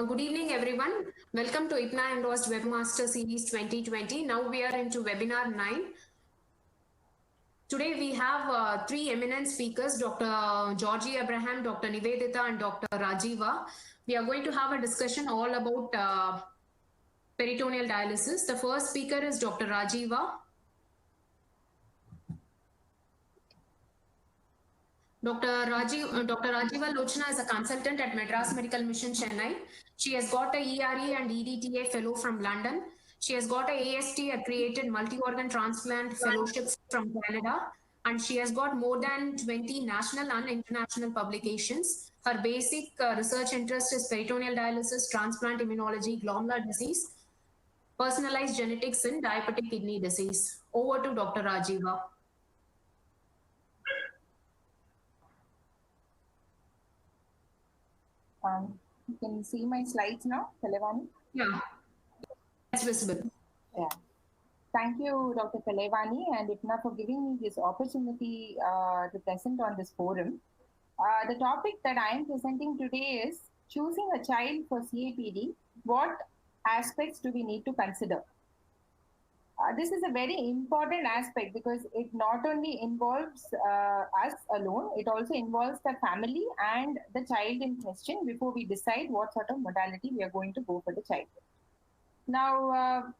Good evening, everyone. Welcome to IPNA Endorsed Webmaster Series 2020. Now we are into webinar 9. Today we have three eminent speakers, Dr. Georgie Abraham, Dr. Nivedita, and Dr. Rajiva. We are going to have a discussion all about peritoneal dialysis. The first speaker is Dr. Rajiva. Dr. Rajiva Lochna is a consultant at Madras Medical Mission, Chennai. She has got a ERE and EDTA fellow from London. She has got a AST, accredited multi-organ transplant fellowships from Canada, and she has got more than 20 national and international publications. Her basic research interest is peritoneal dialysis, transplant immunology, glomerular disease, personalized genetics, and diabetic kidney disease. Over to Dr. Rajiva. You can see my slides now, Kalevani? Yeah, it's visible. Yeah. Thank you, Dr. Kalevani and IPNA for giving me this opportunity to present on this forum. The topic that I am presenting today is choosing a child for CAPD. What aspects do we need to consider? This is a very important aspect because it not only involves us alone, it also involves the family and the child in question before we decide what sort of modality we are going to go for the child. Now,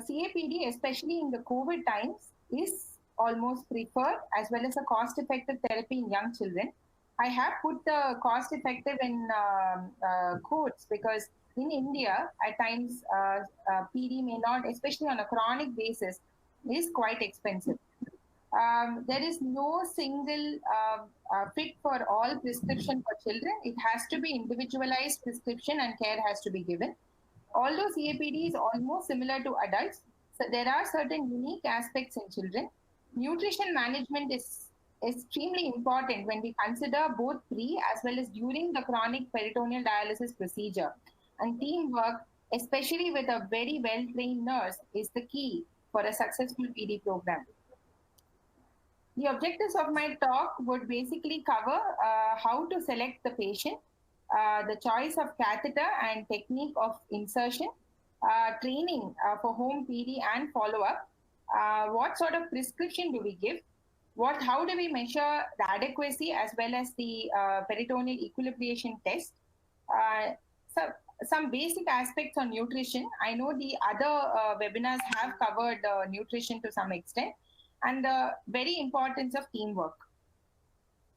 CAPD, especially in the COVID times, is almost preferred as well as a cost-effective therapy in young children. I have put the cost-effective in quotes because in India, at times, PD may not, especially on a chronic basis, is quite expensive. There is no single fit for all prescription for children. It has to be individualized prescription and care has to be given. Although CAPD is almost similar to adults, so there are certain unique aspects in children. Nutrition management is extremely important when we consider both pre as well as during the chronic peritoneal dialysis procedure. And teamwork, especially with a very well-trained nurse, is the key for a successful PD program. The objectives of my talk would basically cover how to select the patient, the choice of catheter and technique of insertion, training for home PD and follow-up, what sort of prescription do we give, how do we measure the adequacy as well as the peritoneal equilibration test, some basic aspects on nutrition. I know the other webinars have covered nutrition to some extent, and the very importance of teamwork.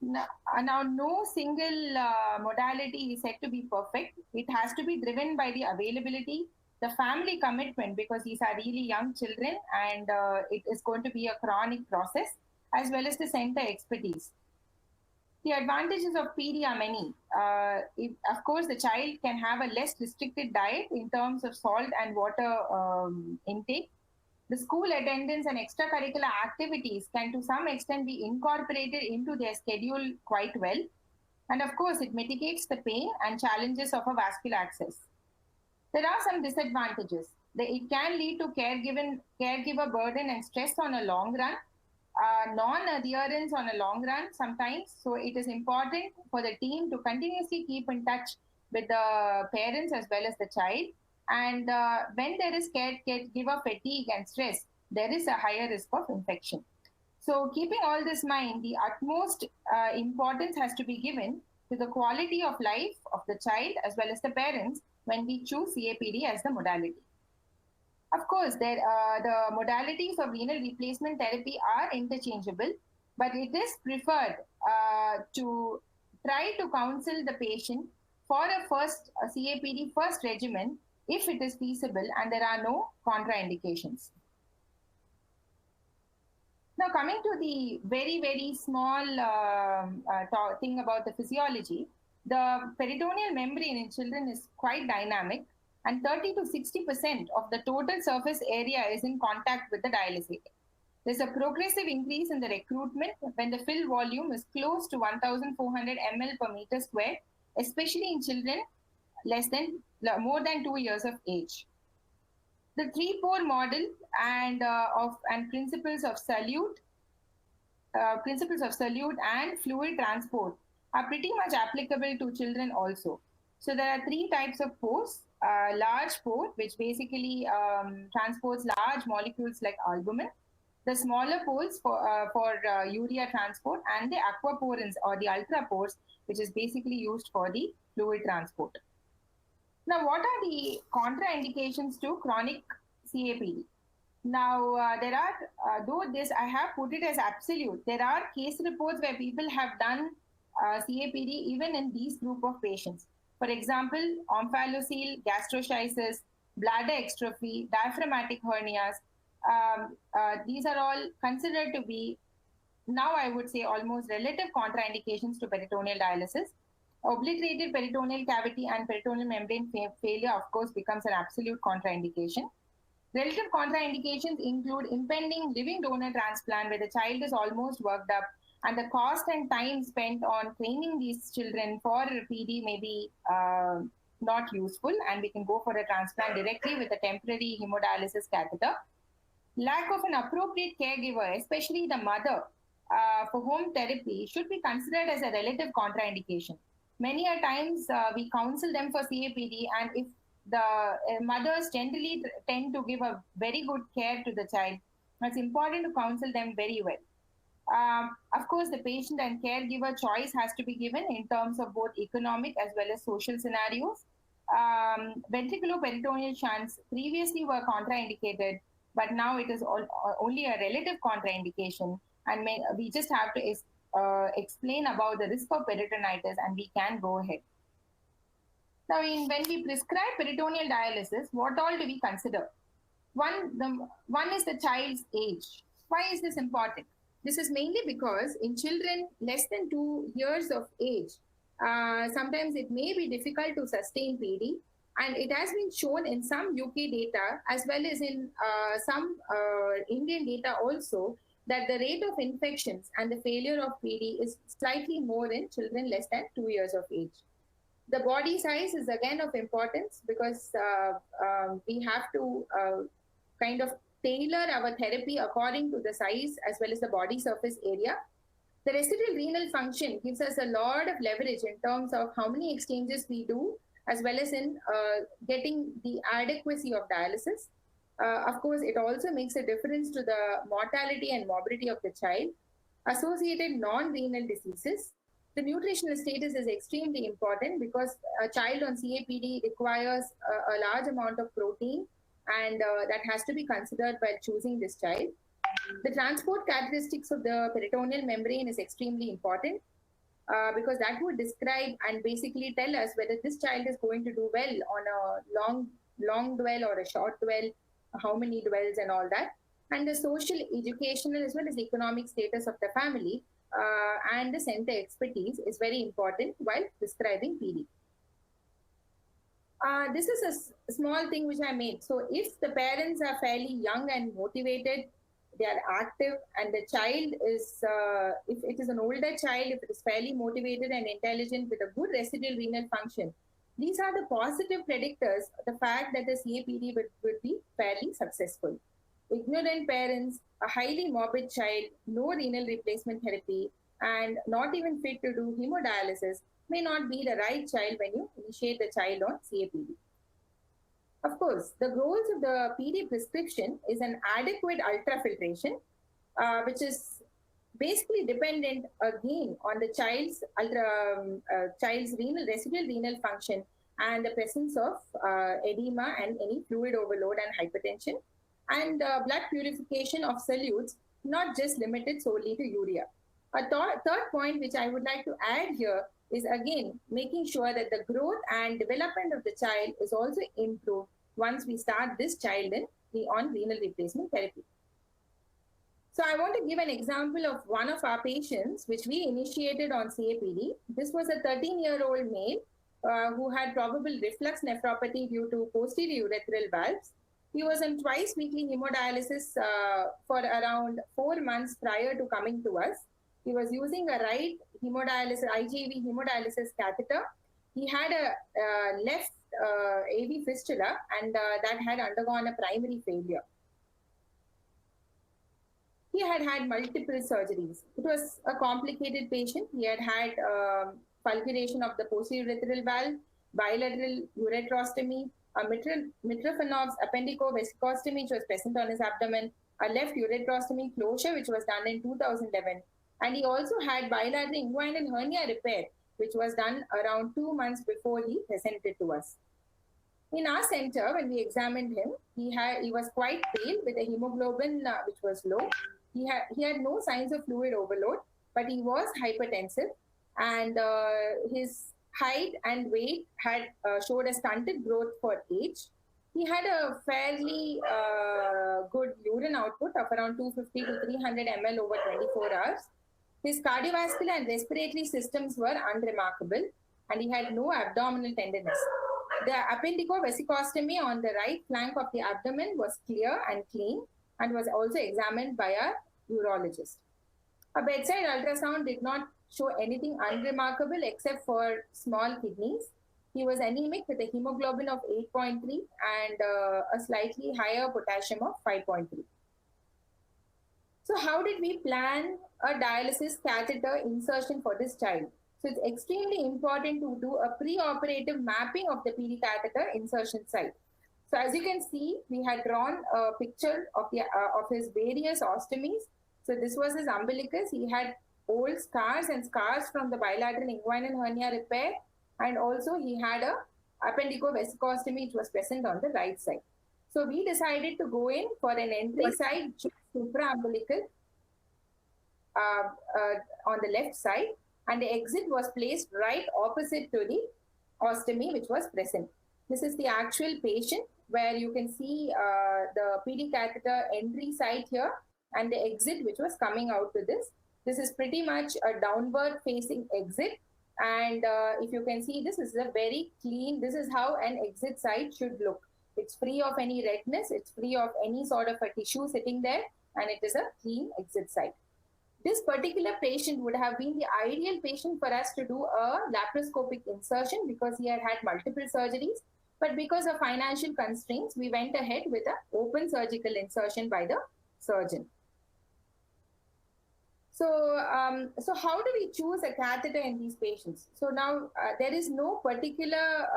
Now, no single modality is said to be perfect. It has to be driven by the availability, the family commitment, because these are really young children and it is going to be a chronic process, as well as the center expertise. The advantages of PD are many. Of course, the child can have a less restricted diet in terms of salt and water intake. The school attendance and extracurricular activities can to some extent be incorporated into their schedule quite well. And of course, it mitigates the pain and challenges of a vascular access. There are some disadvantages. It can lead to caregiver burden and stress on a long run, non-adherence on a long run sometimes. So it is important for the team to continuously keep in touch with the parents as well as the child. And when there is caregiver fatigue and stress, there is a higher risk of infection. So keeping all this in mind, the utmost importance has to be given to the quality of life of the child as well as the parents when we choose CAPD as the modality. Of course, the modalities of renal replacement therapy are interchangeable, but it is preferred to try to counsel the patient for a CAPD first regimen if it is feasible and there are no contraindications. Now, coming to the very, very small thing about the physiology, the peritoneal membrane in children is quite dynamic, and 30 to 60% of the total surface area is in contact with the dialysate. There's a progressive increase in the recruitment when the fill volume is close to 1,400 ml per meter square, especially in children more than 2 years of age. The 3-pore model and principles of solute and fluid transport are pretty much applicable to children also. So there are three types of pores. Large pore, which basically transports large molecules like albumin. The smaller pores for urea transport, and the aquaporins or the ultrapores, which is basically used for the fluid transport. Now, what are the contraindications to chronic CAPD? Now, there are, though this I have put it as absolute, there are case reports where people have done CAPD even in these group of patients. For example, omphalocele, gastroschisis, bladder extrophy, diaphragmatic hernias. These are all considered to be, now I would say, almost relative contraindications to peritoneal dialysis. Obliterated peritoneal cavity and peritoneal membrane failure, of course, becomes an absolute contraindication. Relative contraindications include impending living donor transplant where the child is almost worked up, and the cost and time spent on training these children for PD may be not useful, and we can go for a transplant directly with a temporary hemodialysis catheter. Lack of an appropriate caregiver, especially the mother, for home therapy should be considered as a relative contraindication. Many a times we counsel them for CAPD, and if the mothers generally tend to give a very good care to the child, it's important to counsel them very well. Of course, the patient and caregiver choice has to be given in terms of both economic as well as social scenarios. Ventriculoperitoneal shunts previously were contraindicated, but now it is only a relative contraindication, and we just have to explain about the risk of peritonitis, and we can go ahead. Now, when we prescribe peritoneal dialysis, what all do we consider? One is the child's age. Why is this important? This is mainly because in children less than 2 years of age, sometimes it may be difficult to sustain PD, and it has been shown in some UK data as well as in some Indian data also that the rate of infections and the failure of PD is slightly more in children less than 2 years of age. The body size is again of importance because we have to kind of tailor our therapy according to the size as well as the body surface area. The residual renal function gives us a lot of leverage in terms of how many exchanges we do, as well as in getting the adequacy of dialysis. Of course, it also makes a difference to the mortality and morbidity of the child. Associated non-renal diseases. The nutritional status is extremely important because a child on CAPD requires a large amount of protein, and that has to be considered while choosing this child. The transport characteristics of the peritoneal membrane is extremely important because that would describe and basically tell us whether this child is going to do well on a long dwell or a short dwell, how many dwells and all that. And the social, educational, as well as economic status of the family and the center expertise is very important while prescribing PD. This is a small thing which I made. So if the parents are fairly young and motivated, they are active, and the child is, if it is an older child, if it is fairly motivated and intelligent with a good residual renal function, these are the positive predictors, the fact that the CAPD would be fairly successful. Ignorant parents, a highly morbid child, no renal replacement therapy, and not even fit to do hemodialysis may not be the right child when you initiate the child on CAPD. Of course, the goals of the PD prescription is an adequate ultrafiltration, which is basically dependent again on the child's residual renal function and the presence of edema and any fluid overload and hypertension, and blood purification of solutes, not just limited solely to urea. A third point which I would like to add here is again making sure that the growth and development of the child is also improved once we start this child on renal replacement therapy. So I want to give an example of one of our patients which we initiated on CAPD. This was a 13-year-old male who had probable reflux nephropathy due to posterior urethral valves. He was on twice weekly hemodialysis for around 4 months prior to coming to us. He was using a right hemodialysis, IJV hemodialysis catheter. He had a left AV fistula, and that had undergone a primary failure. He had had multiple surgeries. It was a complicated patient. He had had fulguration of the posterior urethral valve. bilateral ureterostomy, a Mitrofanov's appendicovesicostomy, which was present on his abdomen, a left ureterostomy closure, which was done in 2011. And he also had bilateral inguinal hernia repair, which was done around 2 months before he presented to us. In our center, when we examined him, he was quite pale with a hemoglobin which was low. He had no signs of fluid overload, but he was hypertensive, and his height and weight had showed a stunted growth for age. He had a fairly good urine output of around 250 to 300 ml over 24 hours. His cardiovascular and respiratory systems were unremarkable, and he had no abdominal tenderness. The appendicovesicostomy on the right flank of the abdomen was clear and clean and was also examined by a urologist. A bedside ultrasound did not show anything unremarkable except for small kidneys. He was anemic with a hemoglobin of 8.3 and a slightly higher potassium of 5.3. So how did we plan a dialysis catheter insertion for this child? So it's extremely important to do a pre-operative mapping of the PD catheter insertion site. So as you can see, we had drawn a picture of his various ostomies. So this was his umbilicus. He had old scars and scars from the bilateral inguinal hernia repair. And also he had a appendicovesicostomy which was present on the right side. So we decided to go in for an entry side supraumbilical on the left side, and the exit was placed right opposite to the ostomy which was present. This is the actual patient where you can see the PD catheter entry site here and the exit which was coming out to this. This is pretty much a downward facing exit, and if you can see, this is a very clean, this is how an exit site should look. It's free of any redness, it's free of any sort of a tissue sitting there, and it is a clean exit site. This particular patient would have been the ideal patient for us to do a laparoscopic insertion because he had had multiple surgeries. But because of financial constraints, we went ahead with an open surgical insertion by the surgeon. So how do we choose a catheter in these patients? So now there is no particular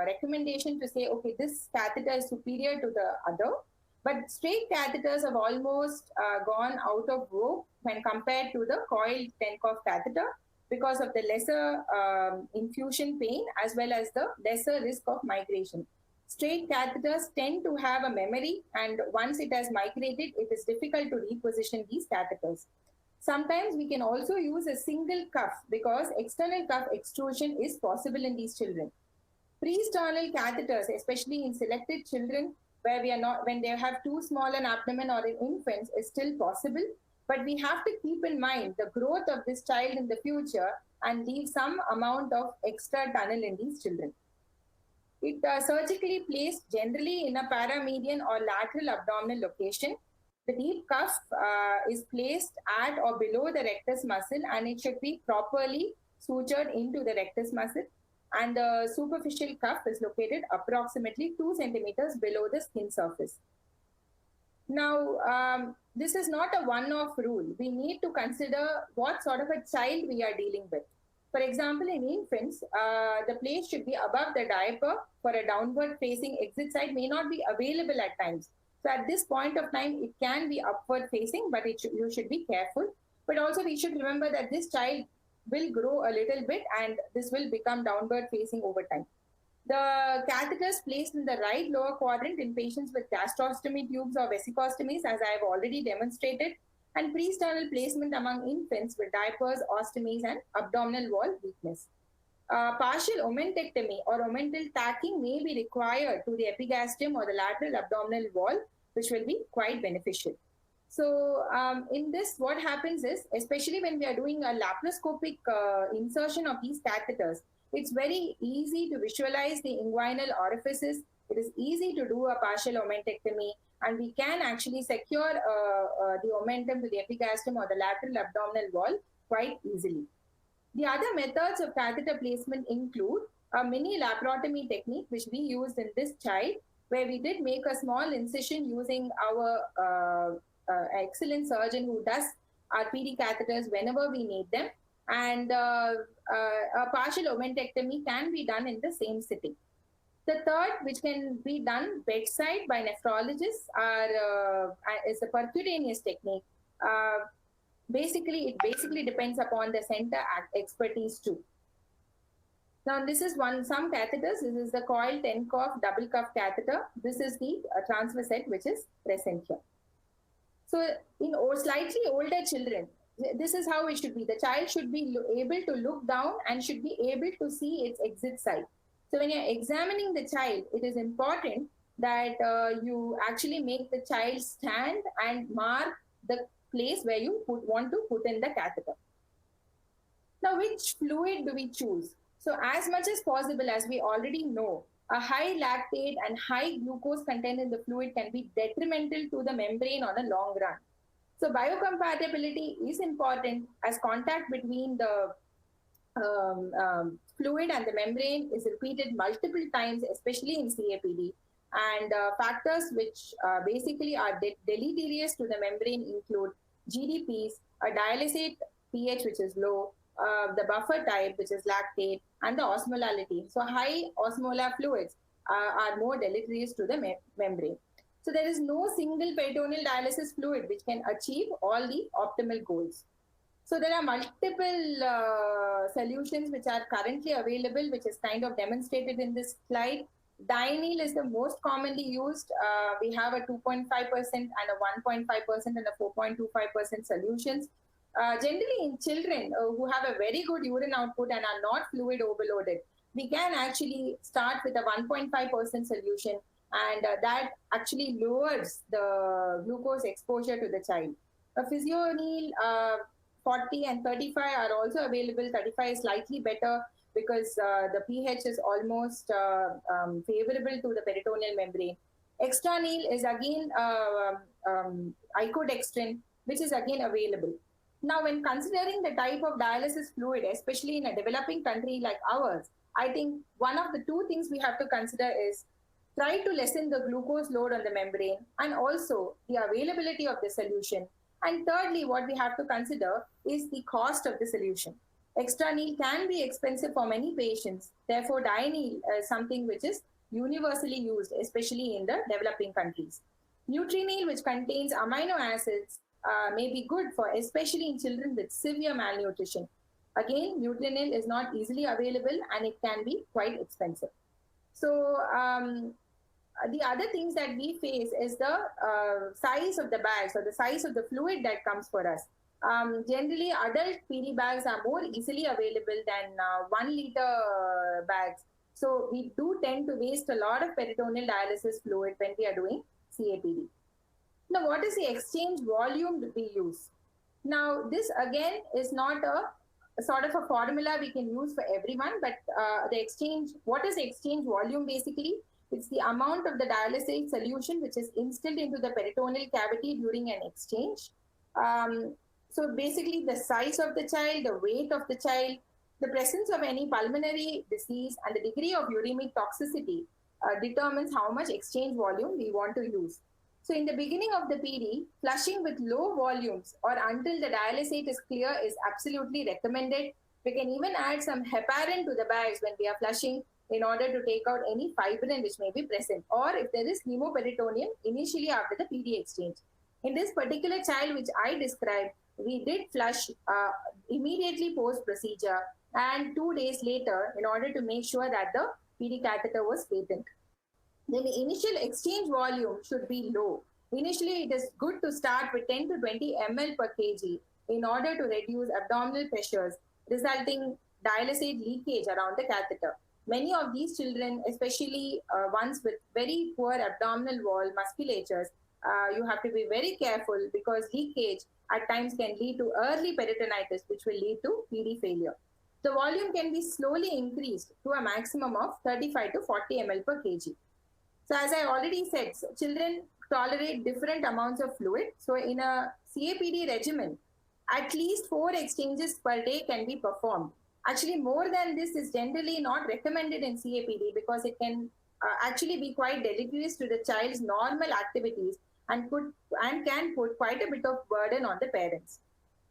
recommendation to say, okay, this catheter is superior to the other. But straight catheters have almost gone out of vogue when compared to the coiled Tenkov catheter because of the lesser infusion pain as well as the lesser risk of migration. Straight catheters tend to have a memory, and once it has migrated, it is difficult to reposition these catheters. Sometimes we can also use a single cuff because external cuff extrusion is possible in these children. Pre-sternal catheters, especially in selected children, where when they have too small an abdomen or in infants, is still possible. But we have to keep in mind the growth of this child in the future and leave some amount of extra tunnel in these children. It surgically placed generally in a paramedian or lateral abdominal location. The deep cuff is placed at or below the rectus muscle, and it should be properly sutured into the rectus muscle. And the superficial cuff is located approximately 2 centimeters below the skin surface. Now, this is not a one-off rule. We need to consider what sort of a child we are dealing with. For example, in infants, the place should be above the diaper for a downward facing exit side may not be available at times. So at this point of time, it can be upward facing, but you should be careful. But also we should remember that this child will grow a little bit and this will become downward facing over time. The catheters placed in the right lower quadrant in patients with gastrostomy tubes or vesicostomies, as I have already demonstrated, and pre-sternal placement among infants with diapers, ostomies, and abdominal wall weakness. Partial omentectomy or omental tacking may be required to the epigastrium or the lateral abdominal wall, which will be quite beneficial. So in this, what happens is, especially when we are doing a laparoscopic insertion of these catheters, it's very easy to visualize the inguinal orifices. It is easy to do a partial omentectomy, and we can actually secure the omentum to the epigastrium or the lateral abdominal wall quite easily. The other methods of catheter placement include a mini laparotomy technique, which we used in this child, where we did make a small incision using our excellent surgeon who does our PD catheters whenever we need them. and a partial omentectomy can be done in the same sitting. The third, which can be done bedside by nephrologists, is a percutaneous technique. It basically depends upon the center expertise too. Now, this is some catheters. This is the coil 10 cuff double cuff catheter. This is the transfer set, which is present here. So in slightly older children, this is how it should be. The child should be able to look down and should be able to see its exit site. So when you're examining the child, it is important that you actually make the child stand and mark the place where you want to put in the catheter. Now, which fluid do we choose? So as much as possible, as we already know, a high lactate and high glucose content in the fluid can be detrimental to the membrane on a long run. So biocompatibility is important, as contact between the fluid and the membrane is repeated multiple times, especially in CAPD. And factors which basically are deleterious to the membrane include GDPs, a dialysate pH which is low, the buffer type which is lactate, and the osmolality. So high osmolar fluids are more deleterious to the membrane. So there is no single peritoneal dialysis fluid which can achieve all the optimal goals. So there are multiple solutions which are currently available, which is kind of demonstrated in this slide. Dianyl is the most commonly used. We have a 2.5% and a 1.5% and a 4.25% solutions. Generally in children who have a very good urine output and are not fluid overloaded, we can actually start with a 1.5% solution, and that actually lowers the glucose exposure to the child. A Physionyl 40 and 35 are also available. 35 is slightly better because the pH is almost favorable to the peritoneal membrane. Extranyl is again icodextrin, which is again available. Now, when considering the type of dialysis fluid, especially in a developing country like ours, I think one of the two things we have to consider is try to lessen the glucose load on the membrane and also the availability of the solution. And thirdly, what we have to consider is the cost of the solution. Extranyl can be expensive for many patients. Therefore, dianyl is something which is universally used, especially in the developing countries. Nutrinyl, which contains amino acids, may be good for especially in children with severe malnutrition. Again, Nutrinyl is not easily available and it can be quite expensive. So the other things that we face is the size of the bags or the size of the fluid that comes for us. Generally, adult PD bags are more easily available than 1 liter bags. So we do tend to waste a lot of peritoneal dialysis fluid when we are doing CAPD. Now, what is the exchange volume that we use? Now, this again is not a sort of a formula we can use for everyone, but what is the exchange volume basically? It's the amount of the dialysate solution which is instilled into the peritoneal cavity during an exchange. So basically the size of the child, the weight of the child, the presence of any pulmonary disease, and the degree of uremic toxicity determines how much exchange volume we want to use. So in the beginning of the PD, flushing with low volumes or until the dialysate is clear is absolutely recommended. We can even add some heparin to the bags when we are flushing in order to take out any fibrin which may be present, or if there is hemoperitoneum initially after the PD exchange. In this particular child which I described, we did flush immediately post-procedure and 2 days later in order to make sure that the PD catheter was patent. Then the initial exchange volume should be low. Initially, it is good to start with 10 to 20 ml per kg in order to reduce abdominal pressures, resulting dialysate leakage around the catheter. Many of these children, especially ones with very poor abdominal wall musculatures, you have to be very careful because leakage at times can lead to early peritonitis, which will lead to PD failure. The volume can be slowly increased to a maximum of 35 to 40 ml per kg. So as I already said, children tolerate different amounts of fluid. So in a CAPD regimen, at least 4 exchanges per day can be performed. Actually, more than this is generally not recommended in CAPD because it can actually be quite deleterious to the child's normal activities and can put quite a bit of burden on the parents.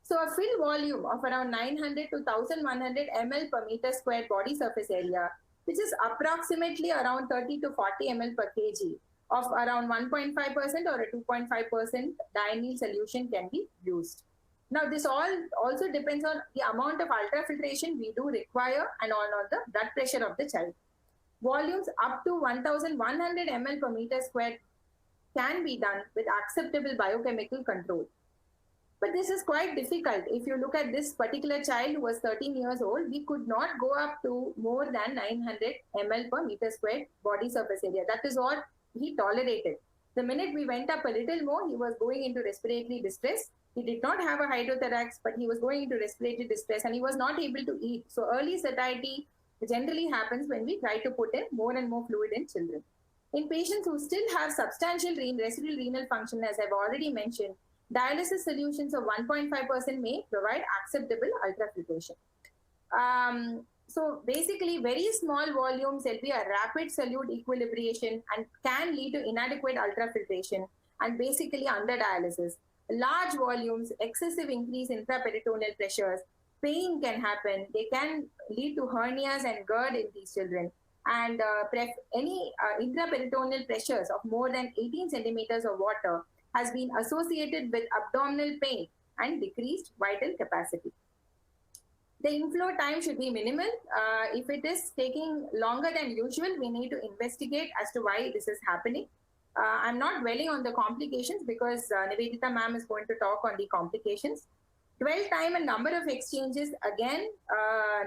So a fill volume of around 900 to 1100 ml per meter square body surface area, which is approximately around 30 to 40 ml per kg of around 1.5% or a 2.5% dianyl solution can be used. Now, this all also depends on the amount of ultrafiltration we do require and on the blood pressure of the child. Volumes up to 1100 ml per meter square can be done with acceptable biochemical control. But this is quite difficult. If you look at this particular child who was 13 years old, we could not go up to more than 900 ml per meter squared body surface area. That is what he tolerated. The minute we went up a little more, he was going into respiratory distress. He did not have a hydrothorax, but he was going into respiratory distress and he was not able to eat. So early satiety generally happens when we try to put in more and more fluid in children. In patients who still have substantial residual renal function, as I've already mentioned, dialysis solutions of 1.5% may provide acceptable ultrafiltration. So basically, very small volumes will be a rapid solute equilibration and can lead to inadequate ultrafiltration and basically under dialysis. Large volumes, excessive increase in intraperitoneal pressures, pain can happen. They can lead to hernias and GERD in these children. And any intraperitoneal pressures of more than 18 centimeters of water has been associated with abdominal pain and decreased vital capacity. The inflow time should be minimal. If it is taking longer than usual, we need to investigate as to why this is happening. I'm not dwelling on the complications because Nivedita ma'am is going to talk on the complications. Dwell time and number of exchanges again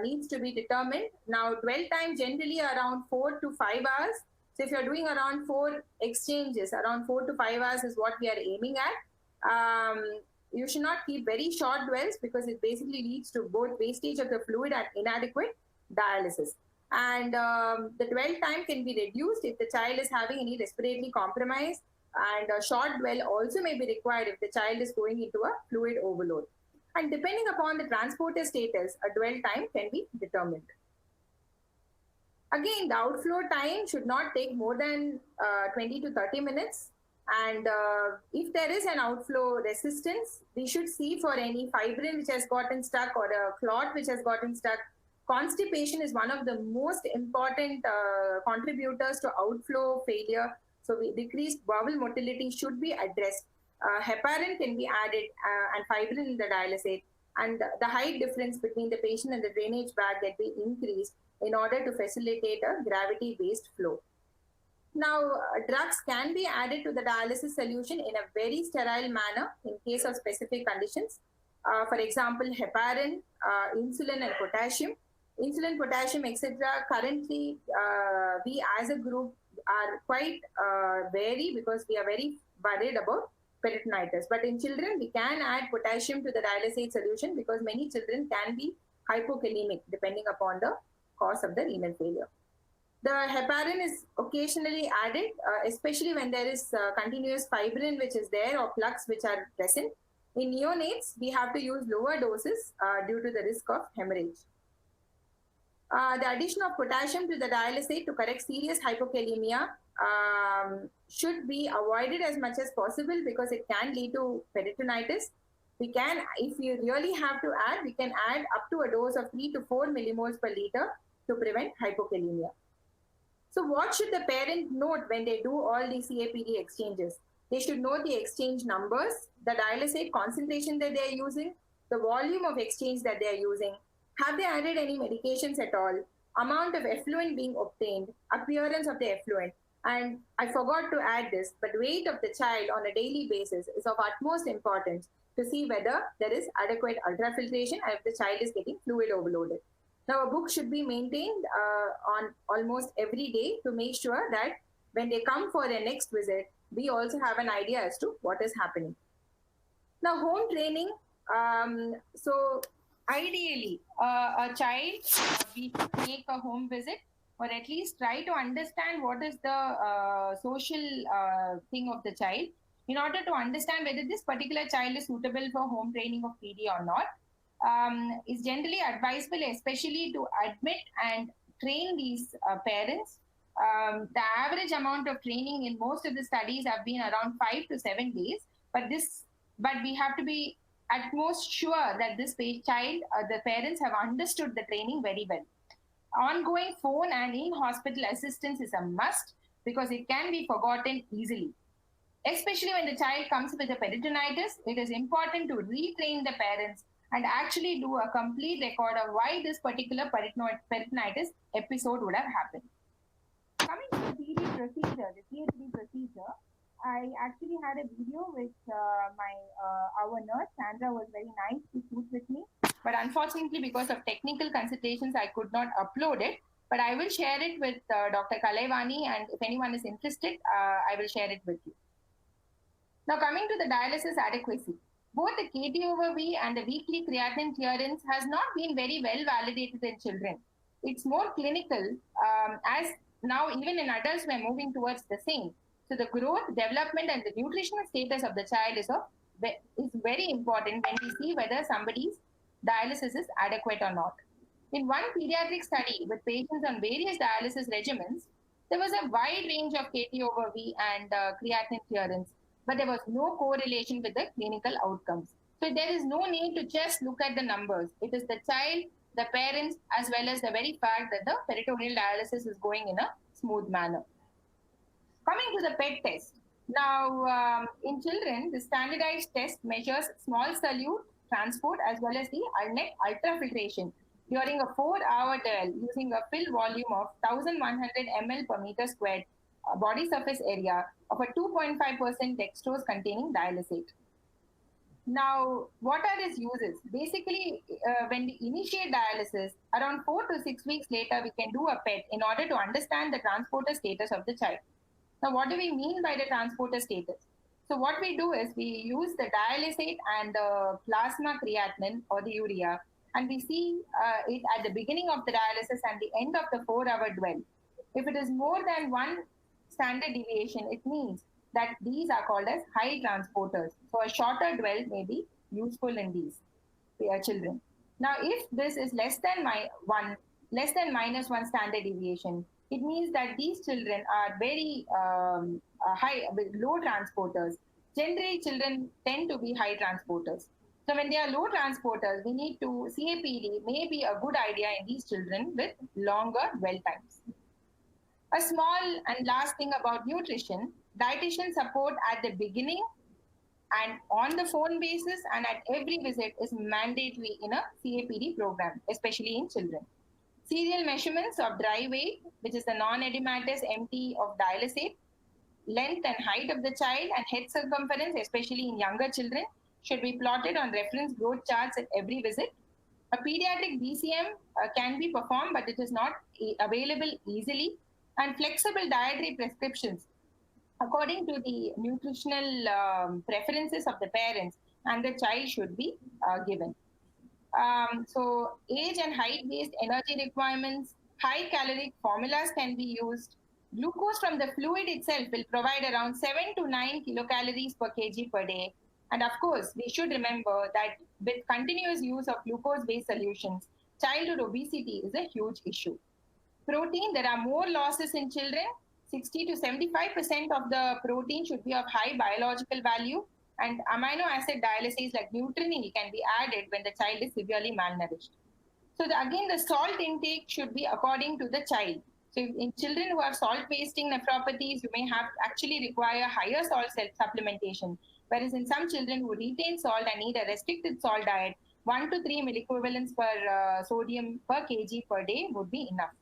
needs to be determined. Now, dwell time generally around 4 to 5 hours. So if you're doing around 4 exchanges, around 4 to 5 hours is what we are aiming at. You should not keep very short dwells because it basically leads to both wastage of the fluid and inadequate dialysis. And the dwell time can be reduced if the child is having any respiratory compromise, and a short dwell also may be required if the child is going into a fluid overload. And depending upon the transporter status, a dwell time can be determined. Again, the outflow time should not take more than 20 to 30 minutes. And if there is an outflow resistance, we should see for any fibrin which has gotten stuck or a clot which has gotten stuck. Constipation is one of the most important contributors to outflow failure. So decreased bowel motility should be addressed. Heparin can be added and fibrin in the dialysate, and the height difference between the patient and the drainage bag can be increased in order to facilitate a gravity-based flow. Now, drugs can be added to the dialysis solution in a very sterile manner in case of specific conditions. For example, heparin, insulin and potassium. Insulin, potassium, etc. Currently, we as a group are quite wary because we are very worried about peritonitis. But in children, we can add potassium to the dialysate solution because many children can be hypokalemic depending upon the cause of the renal failure. The heparin is occasionally added, especially when there is continuous fibrin which is there or plugs which are present. In neonates, we have to use lower doses due to the risk of hemorrhage. The addition of potassium to the dialysate to correct serious hypokalemia should be avoided as much as possible because it can lead to peritonitis. We can, if we really have to add, we can add up to a dose of 3 to 4 millimoles per liter to prevent hypokalemia. So what should the parent note when they do all the CAPD exchanges? They should know the exchange numbers, the dialysate concentration that they are using, the volume of exchange that they are using, have they added any medications at all, amount of effluent being obtained, appearance of the effluent. And I forgot to add this, but weight of the child on a daily basis is of utmost importance to see whether there is adequate ultrafiltration and if the child is getting fluid overloaded. Now, a book should be maintained on almost every day to make sure that when they come for their next visit, we also have an idea as to what is happening. Now, home training. So ideally, a child, we should make a home visit or at least try to understand what is the social thing of the child in order to understand whether this particular child is suitable for home training of PD or not. Is generally advisable, especially to admit and train these parents. The average amount of training in most of the studies have been around 5 to 7 days, but we have to be utmost sure that this child, the parents have understood the training very well. Ongoing phone and in-hospital assistance is a must because it can be forgotten easily. Especially when the child comes with a peritonitis, it is important to retrain the parents and actually do a complete record of why this particular peritonitis episode would have happened. Coming to the PD procedure, the CHD procedure, I actually had a video with our nurse, Sandra, was very nice to shoot with me. But unfortunately, because of technical considerations, I could not upload it. But I will share it with Dr. Kalaivani, and if anyone is interested, I will share it with you. Now, coming to the dialysis adequacy, both the KT/V and the weekly creatinine clearance has not been very well validated in children. It's more clinical, as now even in adults we're moving towards the same. So the growth, development, and the nutritional status of the child is very important when we see whether somebody's dialysis is adequate or not. In one pediatric study with patients on various dialysis regimens, there was a wide range of KT/V and creatinine clearance, but there was no correlation with the clinical outcomes. So there is no need to just look at the numbers. It is the child, the parents, as well as the very fact that the peritoneal dialysis is going in a smooth manner. Coming to the PET test. Now, in children, the standardized test measures small solute transport as well as the neck ultrafiltration during a 4-hour trial using a fill volume of 1100 ml per meter squared body surface area of a 2.5% dextrose containing dialysate. Now, what are its uses? Basically, when we initiate dialysis, around 4 to 6 weeks later, we can do a PET in order to understand the transporter status of the child. Now, what do we mean by the transporter status? So what we do is we use the dialysate and the plasma creatinine or the urea, and we see it at the beginning of the dialysis and the end of the 4-hour dwell. If it is more than one standard deviation, it means that these are called as high transporters. So a shorter dwell may be useful in these children. Now, if this is less than minus one standard deviation, it means that these children are very low transporters. Generally, children tend to be high transporters. So when they are low transporters, we need to, CAPD may be a good idea in these children with longer dwell times. A small and last thing about nutrition, dietitian support at the beginning and on the phone basis and at every visit is mandatory in a CAPD program, especially in children. Serial measurements of dry weight, which is the non-edematous empty of dialysate, length and height of the child, and head circumference, especially in younger children, should be plotted on reference growth charts at every visit. A pediatric DCM can be performed, but it is not available easily. And flexible dietary prescriptions according to the nutritional preferences of the parents and the child should be given. So age and height-based energy requirements, high caloric formulas can be used. Glucose from the fluid itself will provide around 7 to 9 kilocalories per kg per day. And of course, we should remember that with continuous use of glucose-based solutions, childhood obesity is a huge issue. Protein, there are more losses in children. 60 to 75% of the protein should be of high biological value, and amino acid dialyses like Nutrinil can be added when the child is severely malnourished. So again, the salt intake should be according to the child. So in children who have salt wasting nephropathies, you may have actually require higher salt supplementation, whereas in some children who retain salt and need a restricted salt diet, 1 to 3 milliequivalents per sodium per kg per day would be enough.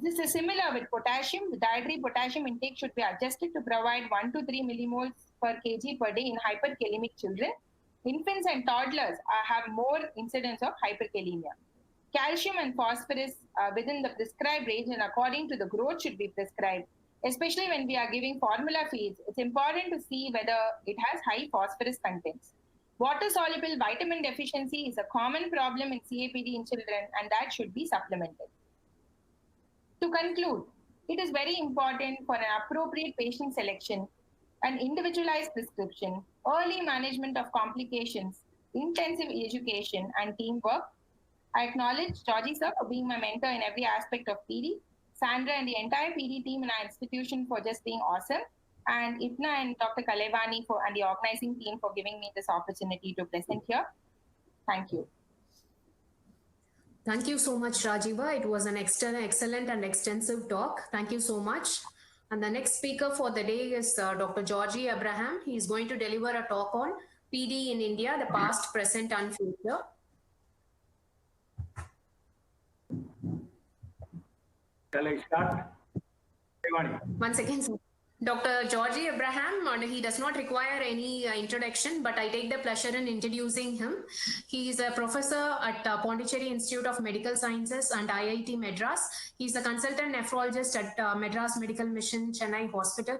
This is similar with potassium. The dietary potassium intake should be adjusted to provide 1 to 3 millimoles per kg per day in hyperkalemic children. Infants and toddlers have more incidence of hyperkalemia. Calcium and phosphorus within the prescribed range and according to the growth should be prescribed. Especially when we are giving formula feeds, it's important to see whether it has high phosphorus contents. Water-soluble vitamin deficiency is a common problem in CAPD in children, and that should be supplemented. To conclude, it is very important for an appropriate patient selection, an individualized prescription, early management of complications, intensive education, and teamwork. I acknowledge Georgie sir for being my mentor in every aspect of PD, Sandra and the entire PD team in our institution for just being awesome. and Ipna and Dr. Kalevani and the organizing team for giving me this opportunity to present here. Thank you. Thank you so much, Rajiva. It was an excellent and extensive talk. Thank you so much. And the next speaker for the day is Dr. Georgie Abraham. He is going to deliver a talk on PD in India, the past, present, and future. Shall I start? One second, sir. Dr. Georgie Abraham, he does not require any introduction, but I take the pleasure in introducing him. He is a professor at Pondicherry Institute of Medical Sciences and IIT Madras. He is a consultant nephrologist at Madras Medical Mission, Chennai Hospital,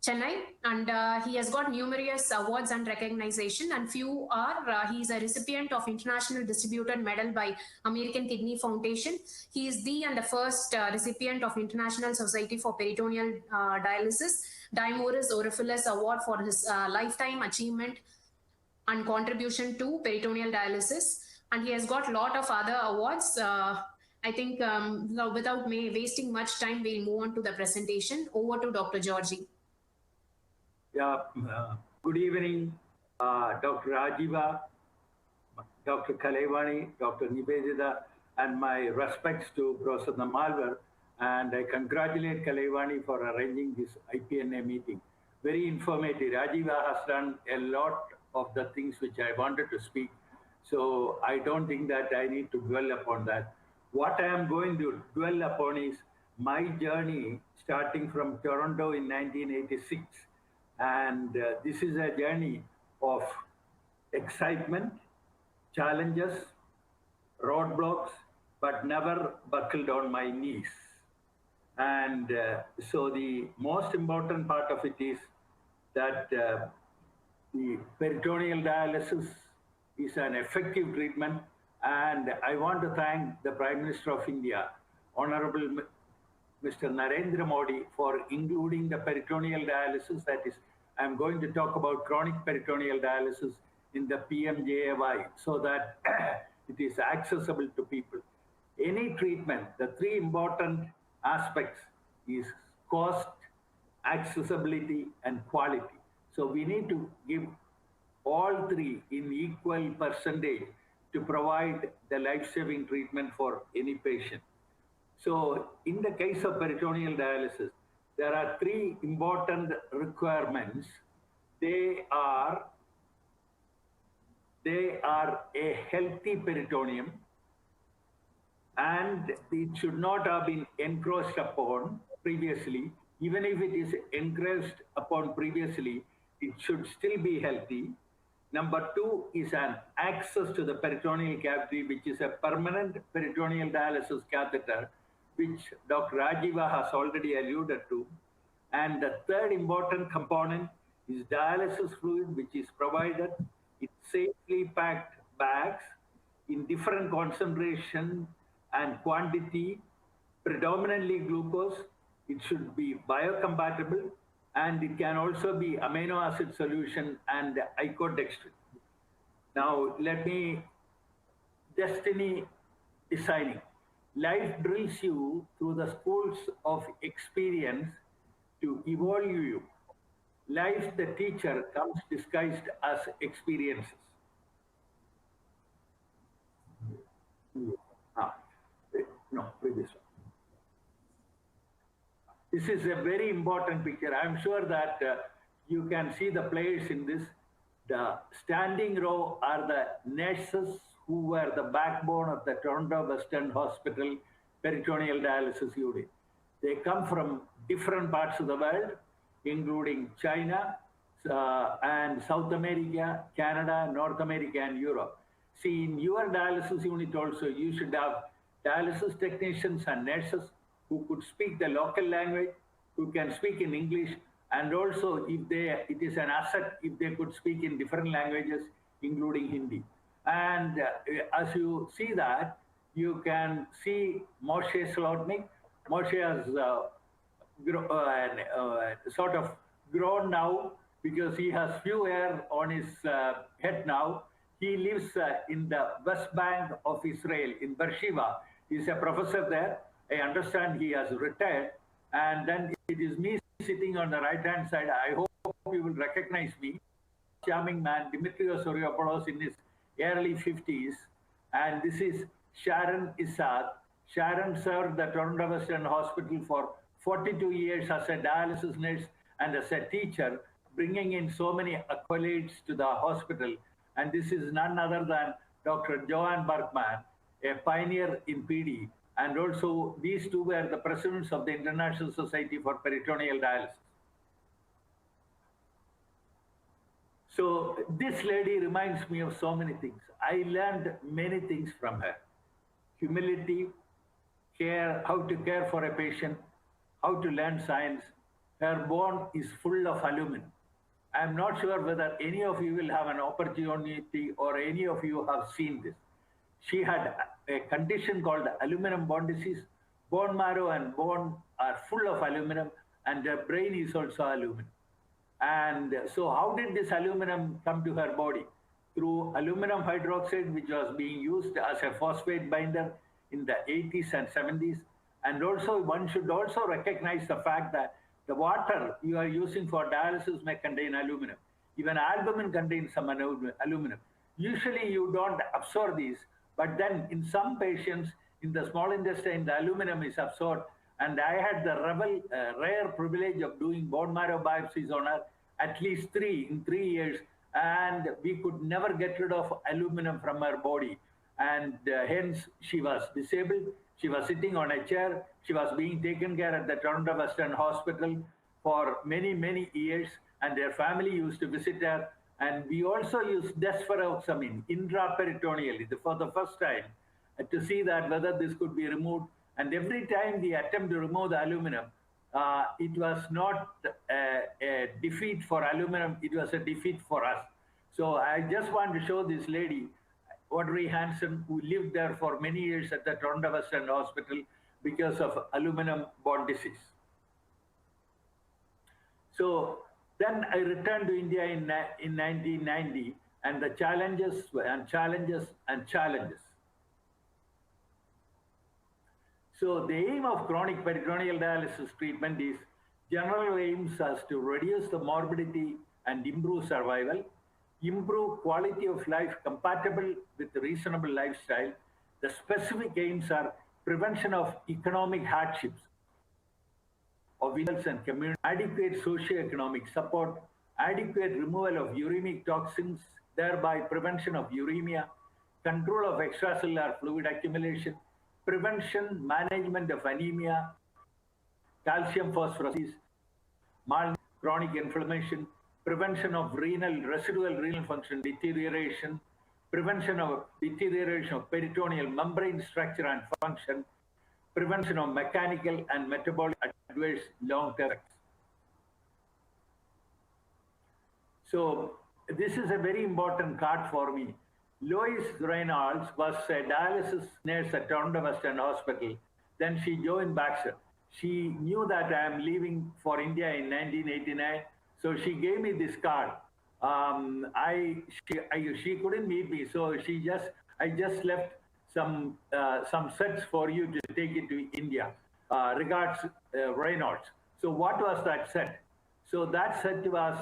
Chennai, and he has got numerous awards and recognition, and few are he is a recipient of International Distributed Medal by American Kidney Foundation. He is the first recipient of International Society for Peritoneal Dialysis, Dimoris Orfilis Award for his lifetime achievement and contribution to peritoneal dialysis, and he has got a lot of other awards. I think without wasting much time, we'll move on to the presentation. Over to Dr. Georgie. Yeah, good evening, Dr. Rajiva, Dr. Kalevani, Dr. Nivedita, and my respects to Professor Namalwar. And I congratulate Kalevani for arranging this IPNA meeting. Very informative. Rajiva has done a lot of the things which I wanted to speak. So I don't think that I need to dwell upon that. What I am going to dwell upon is my journey starting from Toronto in 1986. And this is a journey of excitement, challenges, roadblocks, but never buckled on my knees. And so the most important part of it is that the peritoneal dialysis is an effective treatment. And I want to thank the Prime Minister of India, Honorable Mr. Narendra Modi, for including the peritoneal dialysis. That is, I'm going to talk about chronic peritoneal dialysis in the PMJAY so that it is accessible to people. Any treatment, the three important aspects is cost, accessibility, and quality. So we need to give all three in equal percentage to provide the life-saving treatment for any patient. So in the case of peritoneal dialysis, there are three important requirements. They are a healthy peritoneum, and it should not have been encroached upon previously. Even if it is encroached upon previously, it should still be healthy. Number two is an access to the peritoneal cavity, which is a permanent peritoneal dialysis catheter, which Dr. Rajiva has already alluded to. And the third important component is dialysis fluid, which is provided in safely packed bags in different concentration and quantity, predominantly glucose. It should be biocompatible, and it can also be amino acid solution and icodextrin. Now, let me, destiny designing. Life drills you through the schools of experience to evolve you. Life, the teacher, comes disguised as experiences. No, previous one. This is a very important picture. I'm sure that you can see the players in this. The standing row are the nurses who were the backbone of the Toronto Western Hospital peritoneal dialysis unit. They come from different parts of the world, including China and South America, Canada, North America, and Europe. See, in your dialysis unit also, you should have dialysis technicians and nurses who could speak the local language, who can speak in English, and also it is an asset if they could speak in different languages, including Hindi. And as you see that, you can see Moshe Slotnick. Moshe has sort of grown now because he has few hair on his head now. He lives in the West Bank of Israel, in Beersheba. He's a professor there. I understand he has retired. And then it is me sitting on the right-hand side, I hope you will recognize me. Charming man, Dimitrios Soriopoulos in his early 50s. And this is Sharon Issad. Sharon served the Toronto Western Hospital for 42 years as a dialysis nurse and as a teacher, bringing in so many accolades to the hospital. And this is none other than Dr. Joanne Bergman, a pioneer in PD. And also, these two were the presidents of the International Society for Peritoneal Dialysis. So this lady reminds me of so many things. I learned many things from her. Humility, care, how to care for a patient, how to learn science. Her bone is full of aluminum. I'm not sure whether any of you will have an opportunity or any of you have seen this. She had a condition called aluminum bone disease. Bone marrow and bone are full of aluminum, and her brain is also aluminum. And so how did this aluminum come to her body? Through aluminum hydroxide, which was being used as a phosphate binder in the 80s and 70s. And also, one should also recognize the fact that the water you are using for dialysis may contain aluminum. Even albumin contains some aluminum. Usually you don't absorb these, but then in some patients in the small intestine, the aluminum is absorbed. And I had the rare privilege of doing bone marrow biopsies on her, at least 3 in 3 years, and we could never get rid of aluminum from her body. And hence she was disabled. She was sitting on a chair. She was being taken care at the Toronto Western Hospital for many, many years, and their family used to visit her. And we also used desferoxamine intraperitoneally for the first time to see that whether this could be removed. And every time we attempt to remove the aluminum, it was not a defeat for aluminum, it was a defeat for us. So I just want to show this lady, Audrey Hansen, who lived there for many years at the Toronto Western Hospital because of aluminum bone disease. So then I returned to India in 1990, and the challenges and challenges and challenges. So the aim of chronic peritoneal dialysis treatment is general aims as to reduce the morbidity and improve survival, improve quality of life compatible with reasonable lifestyle. The specific aims are prevention of economic hardships of individuals and communities, adequate socioeconomic support, adequate removal of uremic toxins, thereby prevention of uremia, control of extracellular fluid accumulation, prevention, management of anemia, calcium phosphorescence, chronic inflammation, prevention of residual renal function deterioration, prevention of deterioration of peritoneal membrane structure and function, prevention of mechanical and metabolic adverse long-term effects. So this is a very important card for me. Lois Reynolds was a dialysis nurse at Toronto Western Hospital. Then she joined Baxter. She knew that I am leaving for India in 1989, so she gave me this card. She couldn't meet me, so I just left some sets for you to take it to India. Regards, Reynolds. So what was that set? So that set was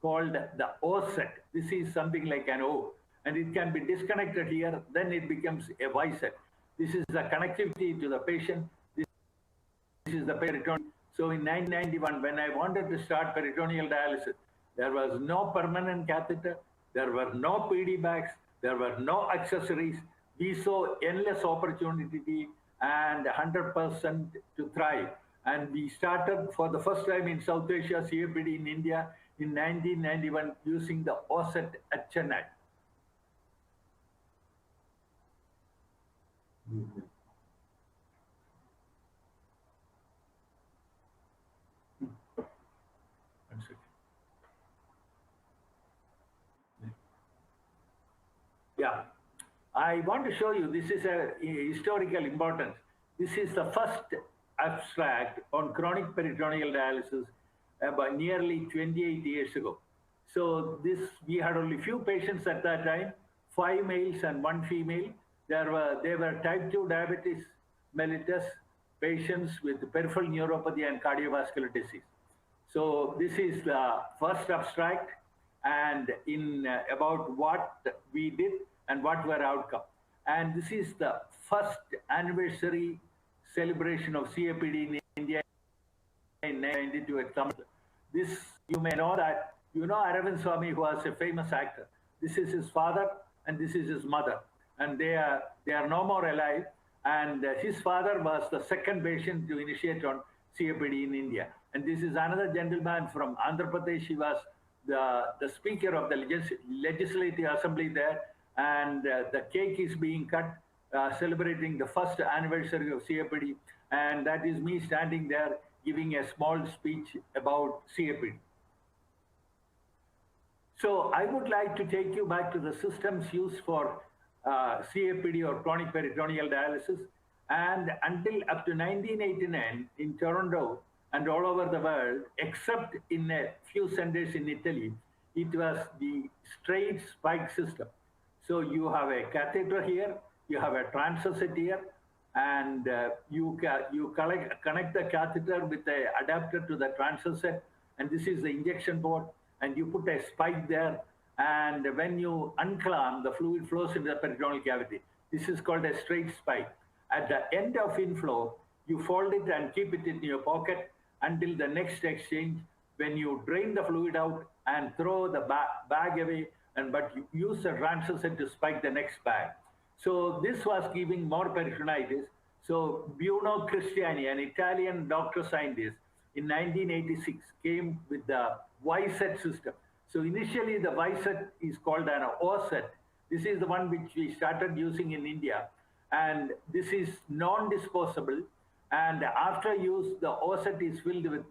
called the O set. This is something like an O, and it can be disconnected here, then it becomes a Y set. This is the connectivity to the patient. This is the peritoneal. So in 1991, when I wanted to start peritoneal dialysis, there was no permanent catheter, there were no PD bags, there were no accessories. We saw endless opportunity and 100% to thrive. And we started for the first time in South Asia, CAPD in India in 1991 using the OSET at Chennai. Mm-hmm. Yeah, I want to show you, this is a historical importance. This is the first abstract on chronic peritoneal dialysis about nearly 28 years ago. So we had only few patients at that time, 5 males and 1 female. They were type 2 diabetes mellitus patients with peripheral neuropathy and cardiovascular disease. So this is the first abstract and in about what we did and what were outcome. And this is the first anniversary celebration of CAPD in India in 1992 at Tamil. This, you may know that, you know Aravind Swamy, who was a famous actor. This is his father and this is his mother. And they are no more alive. And his father was the second patient to initiate on CAPD in India. And this is another gentleman from Andhra Pradesh. He was the speaker of the legislative assembly there. And the cake is being cut, celebrating the first anniversary of CAPD. And that is me standing there giving a small speech about CAPD. So I would like to take you back to the systems used for CAPD or chronic peritoneal dialysis. And until up to 1989 in Toronto and all over the world, except in a few centers in Italy, it was the straight spike system. So you have a catheter here, you have a transosset here, and you connect the catheter with an adapter to the transosset, and this is the injection port, and you put a spike there, and when you unclamp, the fluid flows into the peritoneal cavity. This is called a straight spike. At the end of inflow, you fold it and keep it in your pocket until the next exchange, when you drain the fluid out and throw the bag away, but you use the transosset to spike the next bag. So this was giving more peritonitis. So Bruno Cristiani, an Italian doctor scientist, in 1986 came with the Y-set system. So initially the Y-set is called an O-set. This is the one which we started using in India. And this is non-disposable. And after use, the O-set is filled with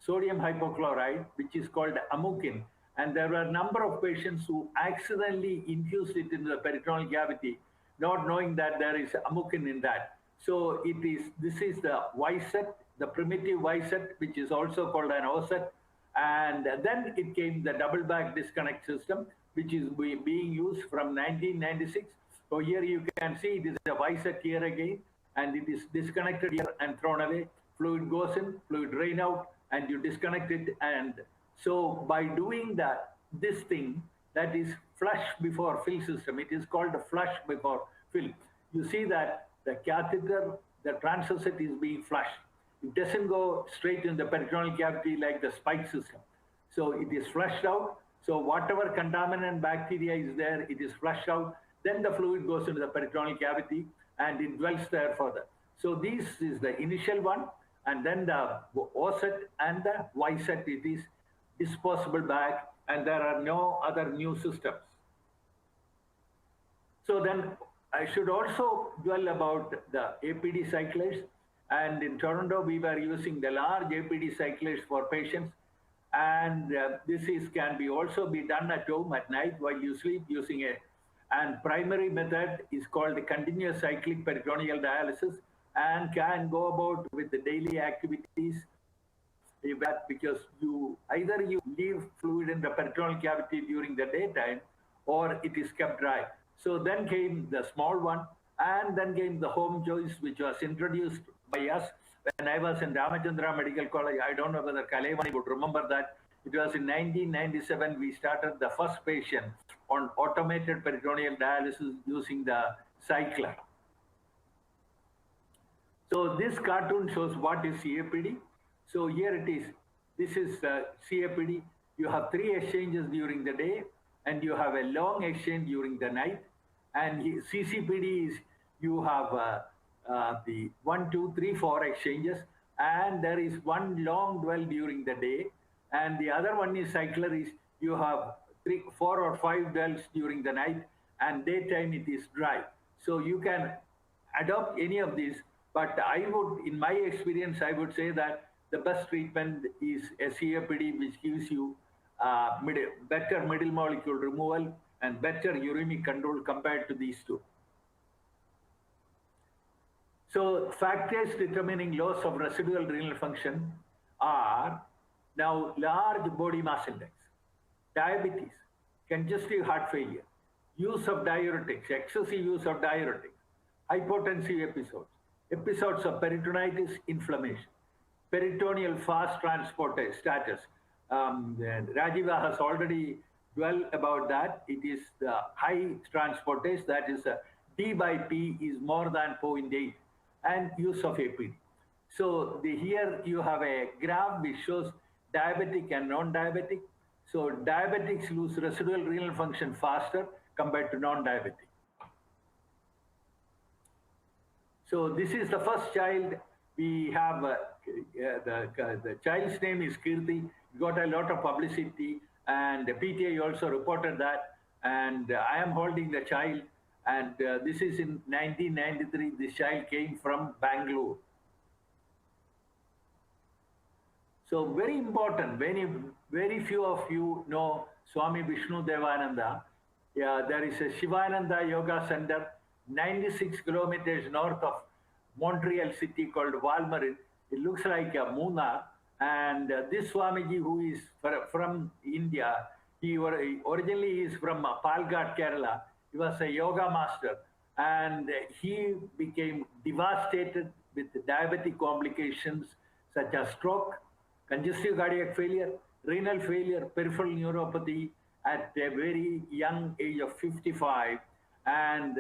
sodium hypochlorite, which is called amukin. And there were a number of patients who accidentally infused it into the peritoneal cavity, not knowing that there is amukin in that. So this is the Y-set, the primitive Y-set, which is also called an O-set. And then it came the double bag disconnect system, which is being used from 1996. So here you can see it is a Y-set here again, and it is disconnected here and thrown away. Fluid goes in, fluid drain out, and you disconnect it. And so by doing this thing, that is flush before fill system, it is called a flush before fill. You see that the catheter, the transosset is being flushed. It doesn't go straight in the peritoneal cavity like the spike system. So it is flushed out. So whatever contaminant bacteria is there, it is flushed out. Then the fluid goes into the peritoneal cavity and it dwells there further. So this is the initial one. And then the O-set and the Y-set, it is disposable bag, and there are no other new systems. So then I should also dwell about the APD cyclers. And in Toronto, we were using the large APD cyclers for patients. And this can also be done at home at night while you sleep using it. And primary method is called the continuous cyclic peritoneal dialysis, and can go about with the daily activities, because either you leave fluid in the peritoneal cavity during the daytime or it is kept dry. So then came the small one, and then came the home choice, which was introduced by us when I was in Ramachandra Medical College. I don't know whether Kalaivani would remember that. It was in 1997 we started the first patient on automated peritoneal dialysis using the cycler. So this cartoon shows what is CAPD. So here it is. This is CAPD. You have 3 exchanges during the day, and you have a long exchange during the night. And CCPD is you have the 1, 2, 3, 4 exchanges, and there is one long dwell during the day. And the other one is cycler, is you have 3, 4 or 5 dwells during the night, and daytime it is dry. So you can adopt any of these, but I would, in my experience, I would say that the best treatment is a CAPD, which gives you better middle molecule removal and better uremic control compared to these two. So factors determining loss of residual renal function are now large body mass index, diabetes, congestive heart failure, use of diuretics, excessive use of diuretics, hypotensive episodes, episodes of peritonitis, inflammation, peritoneal fast transporter status. Rajiva has already dwelled about that. It is the high transportase, that is D by P is more than 0.8, and use of APD. So here you have a graph which shows diabetic and non-diabetic. So diabetics lose residual renal function faster compared to non-diabetic. So this is the first child. We have the child's name is Kirti. Got a lot of publicity, and the PTA also reported that. And I am holding the child, and this is in 1993. This child came from Bangalore. So very important. Very few of you know Swami Vishnu Devananda. Yeah, there is a Shivananda Yoga Center 96 kilometers north of Montreal city called Valmarin. It looks like a Munnar. And this Swamiji, who is from India, he originally is from Palghat, Kerala. He was a yoga master, and he became devastated with diabetic complications such as stroke, congestive cardiac failure, renal failure, peripheral neuropathy at a very young age of 55. And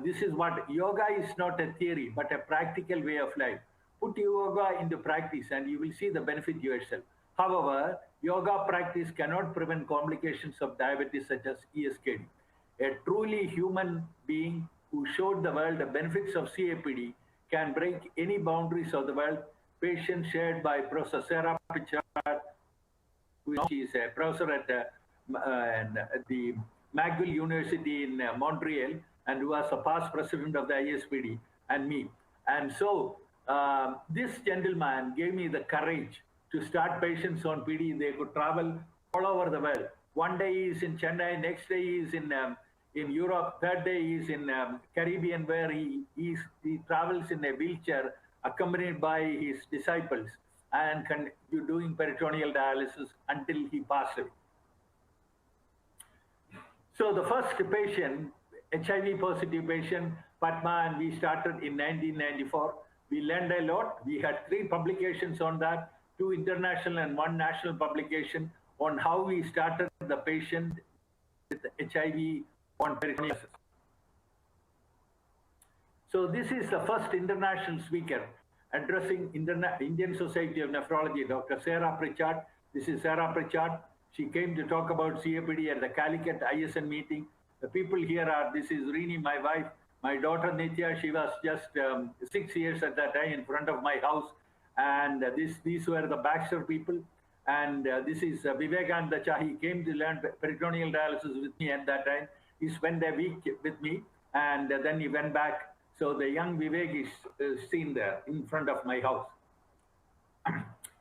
this is what yoga is, not a theory, but a practical way of life. Put yoga into practice and you will see the benefit yourself. However, yoga practice cannot prevent complications of diabetes such as ESKD. A truly human being who showed the world the benefits of CAPD can break any boundaries of the world. Patient shared by Professor Sarah Pritchard, who is a professor at the McGill University in Montreal, and who was a past president of the ISPD, and me. And so this gentleman gave me the courage to start patients on PD. They could travel all over the world. One day he is in Chennai, next day he is in Europe, third day he is in Caribbean, where he travels in a wheelchair accompanied by his disciples and doing peritoneal dialysis until he passed away. So the first patient, HIV positive patient, Padma, and we started in 1994. We learned a lot. We had 3 publications on that, 2 international and 1 national publication on how we started the patient with HIV on peritoneal. So this is the first international speaker addressing Indian Society of Nephrology, Dr. Sarah Pritchard. This is Sarah Pritchard. She came to talk about CAPD at the Calicut ISN meeting. The people here are, this is Rini, my wife, my daughter Nitya. She was just 6 years at that time in front of my house. And these were the Baxter people. And this is Vivekananda Cha. He came to learn peritoneal dialysis with me at that time. He spent a week with me, and then he went back. So the young Vivek is seen there in front of my house.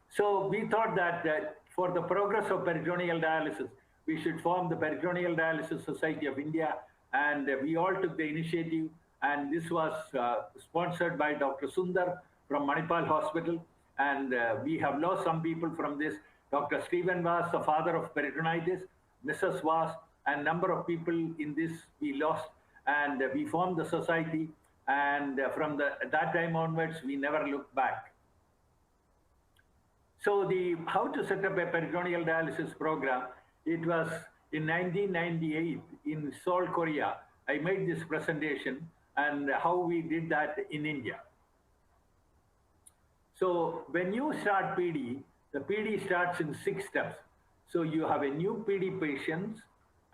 So we thought that for the progress of peritoneal dialysis, we should form the Peritoneal Dialysis Society of India, and we all took the initiative, and this was sponsored by Dr. Sundar from Manipal Hospital, and we have lost some people from this. Dr. Stephen was the father of peritonitis, Mrs. was, and number of people in this we lost, and we formed the society, and from that time onwards, we never looked back. So how to set up a peritoneal dialysis program, it was in 1998 in Seoul, Korea. I made this presentation and how we did that in India. So when you start PD, the PD starts in 6 steps. So you have a new PD patients,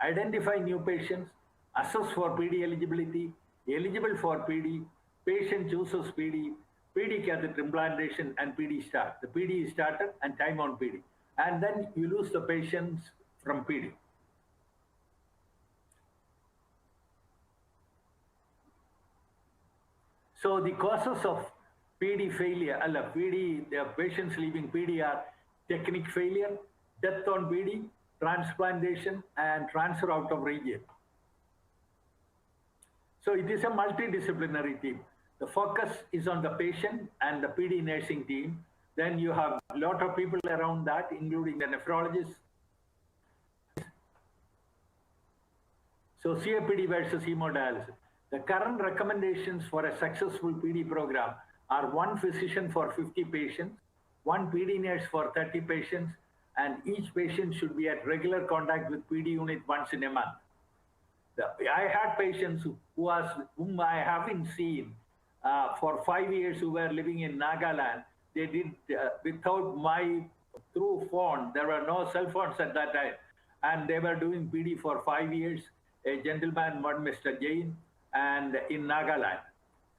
identify new patients, assess for PD eligibility, eligible for PD, patient chooses PD, PD catheter implantation, and PD start. The PD is started and time on PD. And then you lose the patients from PD. So the causes of PD failure, the patients leaving PD are technique failure, death on PD, transplantation, and transfer out of region. So it is a multidisciplinary team. The focus is on the patient and the PD nursing team. Then you have a lot of people around that, including the nephrologists. So CAPD versus hemodialysis. The current recommendations for a successful PD program are 1 physician for 50 patients, one PD nurse for 30 patients, and each patient should be at regular contact with PD unit once in a month. I had patients whom I haven't seen for 5 years who were living in Nagaland. They did without my through phone. There were no cell phones at that time, and they were doing PD for 5 years. A gentleman, one Mr. Jain, and in Nagaland.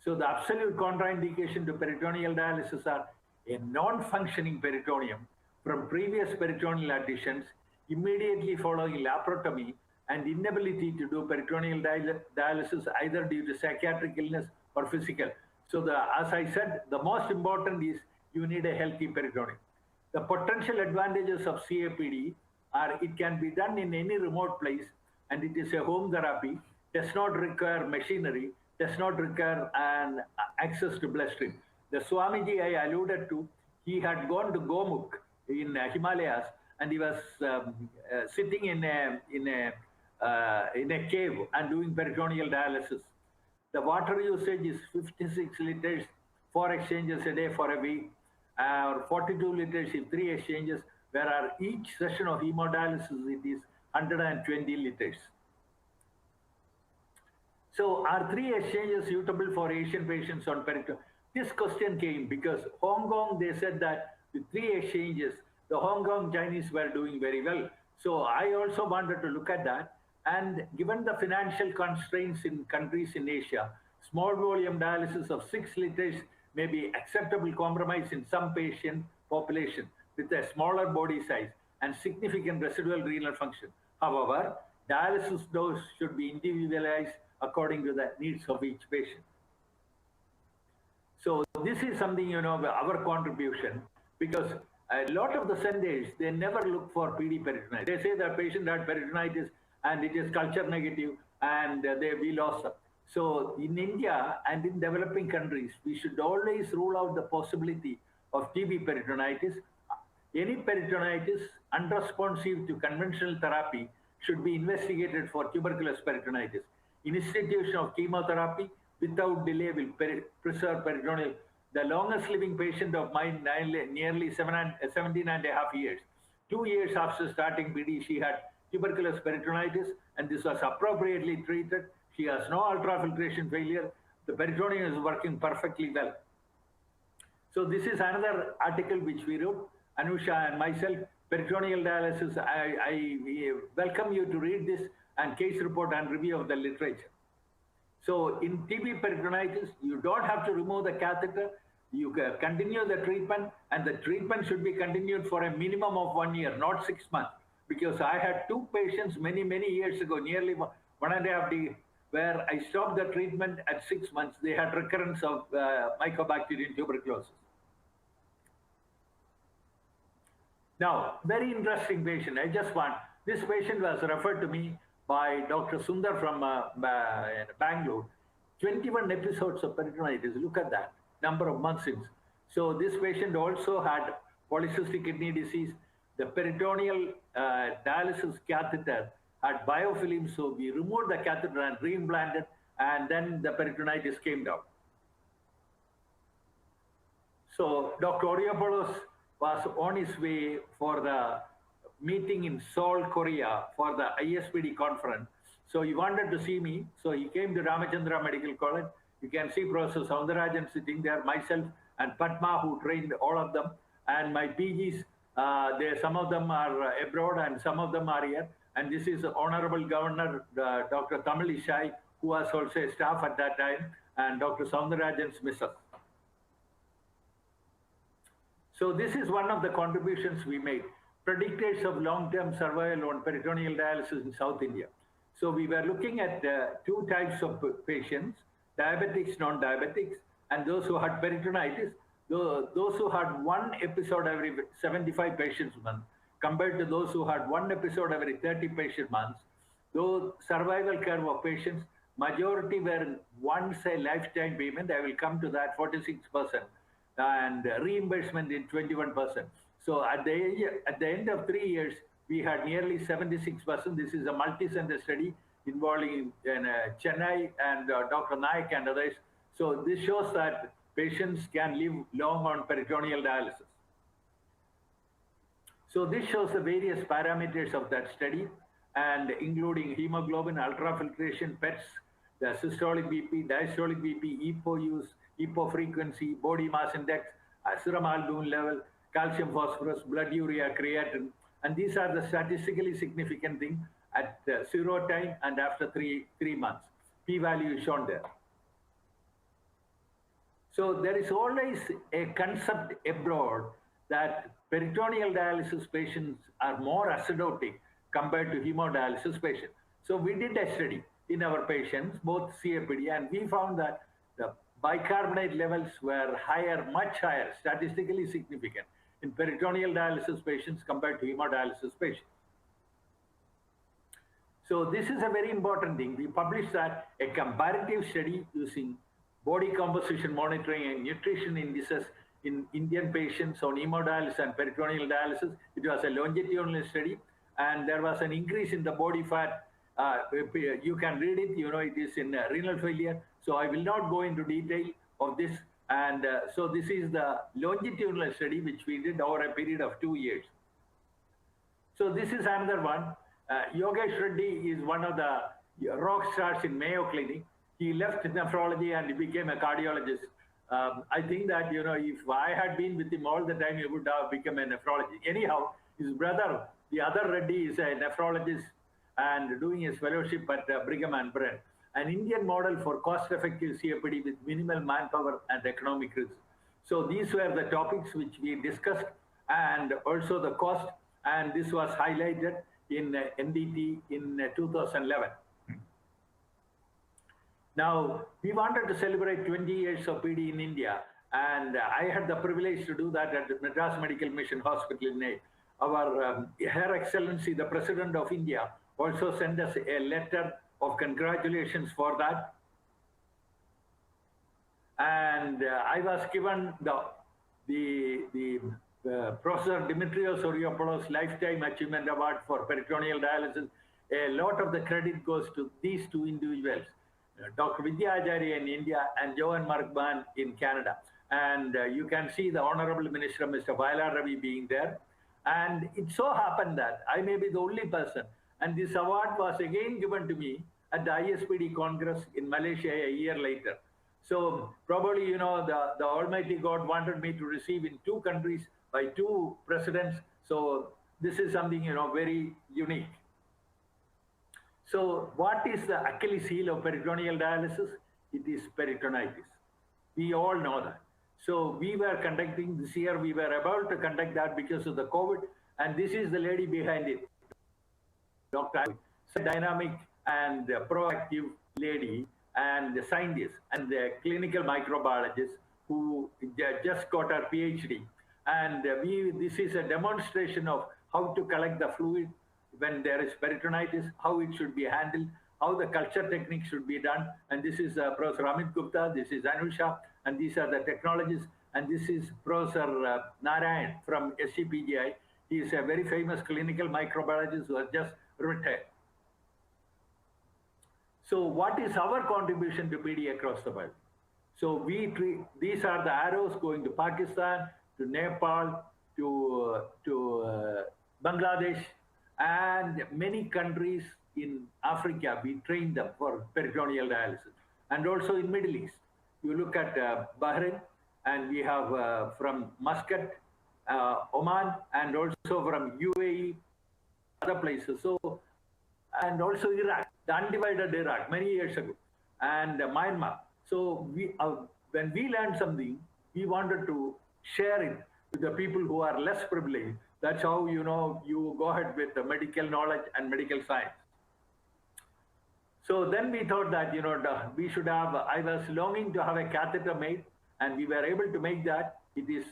So the absolute contraindication to peritoneal dialysis are a non-functioning peritoneum from previous peritoneal additions immediately following laparotomy and inability to do peritoneal dialysis either due to psychiatric illness or physical. So as I said, the most important is you need a healthy peritoneum. The potential advantages of CAPD are it can be done in any remote place, and it is a home therapy, does not require machinery, does not require an access to bloodstream. The Swamiji I alluded to, he had gone to Gomukh in Himalayas, and he was sitting in a cave and doing peritoneal dialysis. The water usage is 56 liters, 4 exchanges a day for a week, or 42 liters in 3 exchanges, where each session of hemodialysis it is 120 liters. So are 3 exchanges suitable for Asian patients on peritoneum? This question came because Hong Kong, they said that with 3 exchanges, the Hong Kong Chinese were doing very well. So I also wanted to look at that. And given the financial constraints in countries in Asia, small volume dialysis of 6 liters may be acceptable compromise in some patient population with a smaller body size and significant residual renal function. However, dialysis dose should be individualized according to the needs of each patient. So this is something, our contribution, because a lot of the centers, they never look for PD peritonitis. They say that patient had peritonitis and it is culture negative and we lost them. So in India and in developing countries, we should always rule out the possibility of TB peritonitis. Any peritonitis unresponsive to conventional therapy should be investigated for tuberculous peritonitis. Institution of chemotherapy without delay will preserve peritoneal. The longest living patient of mine, nearly 17 and a half years. 2 years after starting PD, she had tuberculous peritonitis, and this was appropriately treated. She has no ultrafiltration failure. The peritoneum is working perfectly well. So this is another article which we wrote, Anusha and myself, peritoneal dialysis. I welcome you to read this and case report and review of the literature. So in TB peritonitis, you don't have to remove the catheter. You can continue the treatment, and the treatment should be continued for a minimum of 1 year, not 6 months. Because I had 2 patients many years ago, nearly 1.5 years, where I stopped the treatment at 6 months. They had recurrence of Mycobacterium tuberculosis. Now, very interesting patient. This patient was referred to me by Dr. Sundar from Bangalore. 21 episodes of peritonitis. Look at that number of months since. So this patient also had polycystic kidney disease. The peritoneal dialysis catheter had biofilm, so we removed the catheter and reimplanted, and then the peritonitis came down. So Dr. Oriopoulos was on his way for the meeting in Seoul, Korea for the ISPD conference. So he wanted to see me. So he came to Ramachandra Medical College. You can see Professor Soundarajan sitting there, myself and Padma, who trained all of them, and my PGs. Some of them are abroad and some of them are here. And this is Honorable Governor Dr. Tamil Ishai, who was also a staff at that time, and Dr. Soundarajan's missus. So this is one of the contributions we made. Predictors of long-term survival on peritoneal dialysis in South India. So we were looking at 2 types of patients, diabetics, non-diabetics, and those who had peritonitis, those who had 1 episode every 75 patients a month, compared to those who had 1 episode every 30 patient months. Though survival curve of patients, majority were once a lifetime payment. I will come to that, 46%, and reimbursement in 21%. So at the end of 3 years, we had nearly 76%. This is a multi-center study involving Chennai and Dr. Naik and others. So this shows that patients can live long on peritoneal dialysis. So this shows the various parameters of that study, and including hemoglobin, ultrafiltration, PETs, the systolic BP, diastolic BP, EPO use, EPO frequency, body mass index, serum albumin level, calcium, phosphorus, blood urea, creatinine, and these are the statistically significant things at 0 time and after three months. P-value is shown there. So there is always a concept abroad that peritoneal dialysis patients are more acidotic compared to hemodialysis patients. So we did a study in our patients, both CAPD, and we found that the bicarbonate levels were higher, much higher, statistically significant in peritoneal dialysis patients compared to hemodialysis patients. So this is a very important thing. We published that a comparative study using body composition monitoring and nutrition indices in Indian patients on hemodialysis and peritoneal dialysis. It was a longitudinal study, and there was an increase in the body fat. You can read it, it is in renal failure. So I will not go into detail of this. And so this is the longitudinal study which we did over a period of 2 years. So this is another one. Yogesh Reddy is one of the rock stars in Mayo Clinic. He left nephrology and he became a cardiologist. I think that, if I had been with him all the time, he would have become a nephrologist. Anyhow, his brother, the other Reddy, is a nephrologist and doing his fellowship at Brigham and Women's, an Indian model for cost-effective CAPD with minimal manpower and economic risk. So these were the topics which we discussed, and also the cost, and this was highlighted in NDT in 2011. Now, we wanted to celebrate 20 years of PD in India, and I had the privilege to do that at the Madras Medical Mission Hospital in May. Our Her Excellency, the President of India, also sent us a letter of congratulations for that. And I was given the Professor Dimitrios Oriopoulos Lifetime Achievement Award for Peritoneal Dialysis. A lot of the credit goes to these two individuals, Dr. Vidya Acharya in India and Johan Markman in Canada. And you can see the Honorable Minister, Mr. Vailar Ravi, being there. And it so happened that I may be the only person, and this award was again given to me at the ISPD Congress in Malaysia a year later. So probably, the Almighty God wanted me to receive in 2 countries by 2 presidents. So this is something, very unique. So what is the Achilles heel of peritoneal dialysis? It is peritonitis. We all know that. So we were conducting this year, we were about to conduct that because of the COVID, and this is the lady behind it, Dr. Dynamic and proactive lady, and the scientist and the clinical microbiologist who just got her PhD. And this is a demonstration of how to collect the fluid when there is peritonitis, how it should be handled, how the culture technique should be done. And this is Professor Amit Gupta, this is Anusha, and these are the technologists. And this is Professor Narayan from SCPGI. He is a very famous clinical microbiologist who has just retired. So what is our contribution to PD across the world? So these are the arrows going to Pakistan, to Nepal, to Bangladesh, and many countries in Africa. We train them for peritoneal dialysis. And also in Middle East. You look at Bahrain, and we have from Muscat, Oman, and also from UAE, other places. So, and also Iraq, the undivided Iraq, many years ago, and Myanmar. So when we learned something, we wanted to share it with the people who are less privileged. That's how, you go ahead with the medical knowledge and medical science. So then we thought that, we should have, I was longing to have a catheter made, and we were able to make that. It is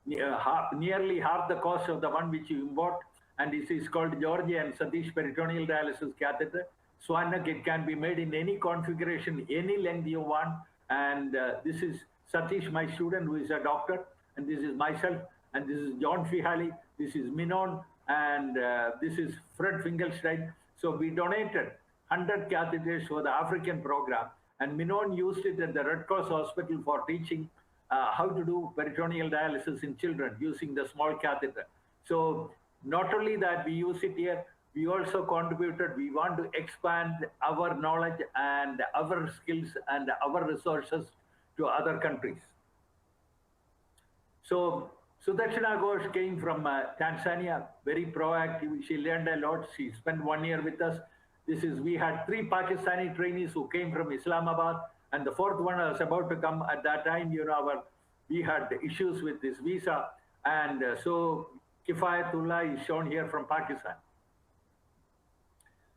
nearly half the cost of the one which you import, and this is called George and Satish Peritoneal Dialysis Catheter. Swanak, it can be made in any configuration, any length you want. And this is Satish, my student, who is a doctor, and this is myself, and this is John Fihali, this is Minon, and this is Fred Finkelstein. So we donated 100 catheters for the African program, and Minon used it at the Red Cross Hospital for teaching how to do peritoneal dialysis in children using the small catheter. So Not only that, we use it here, we also contributed, we want to expand our knowledge and our skills and our resources to other countries. So Sudakshina Ghosh came from Tanzania, very proactive. She learned a lot. She spent 1 year with us. We had 3 Pakistani trainees who came from Islamabad, and the 4th one was about to come. At that time, we had issues with this visa, and so Kifayatullah is shown here from Pakistan.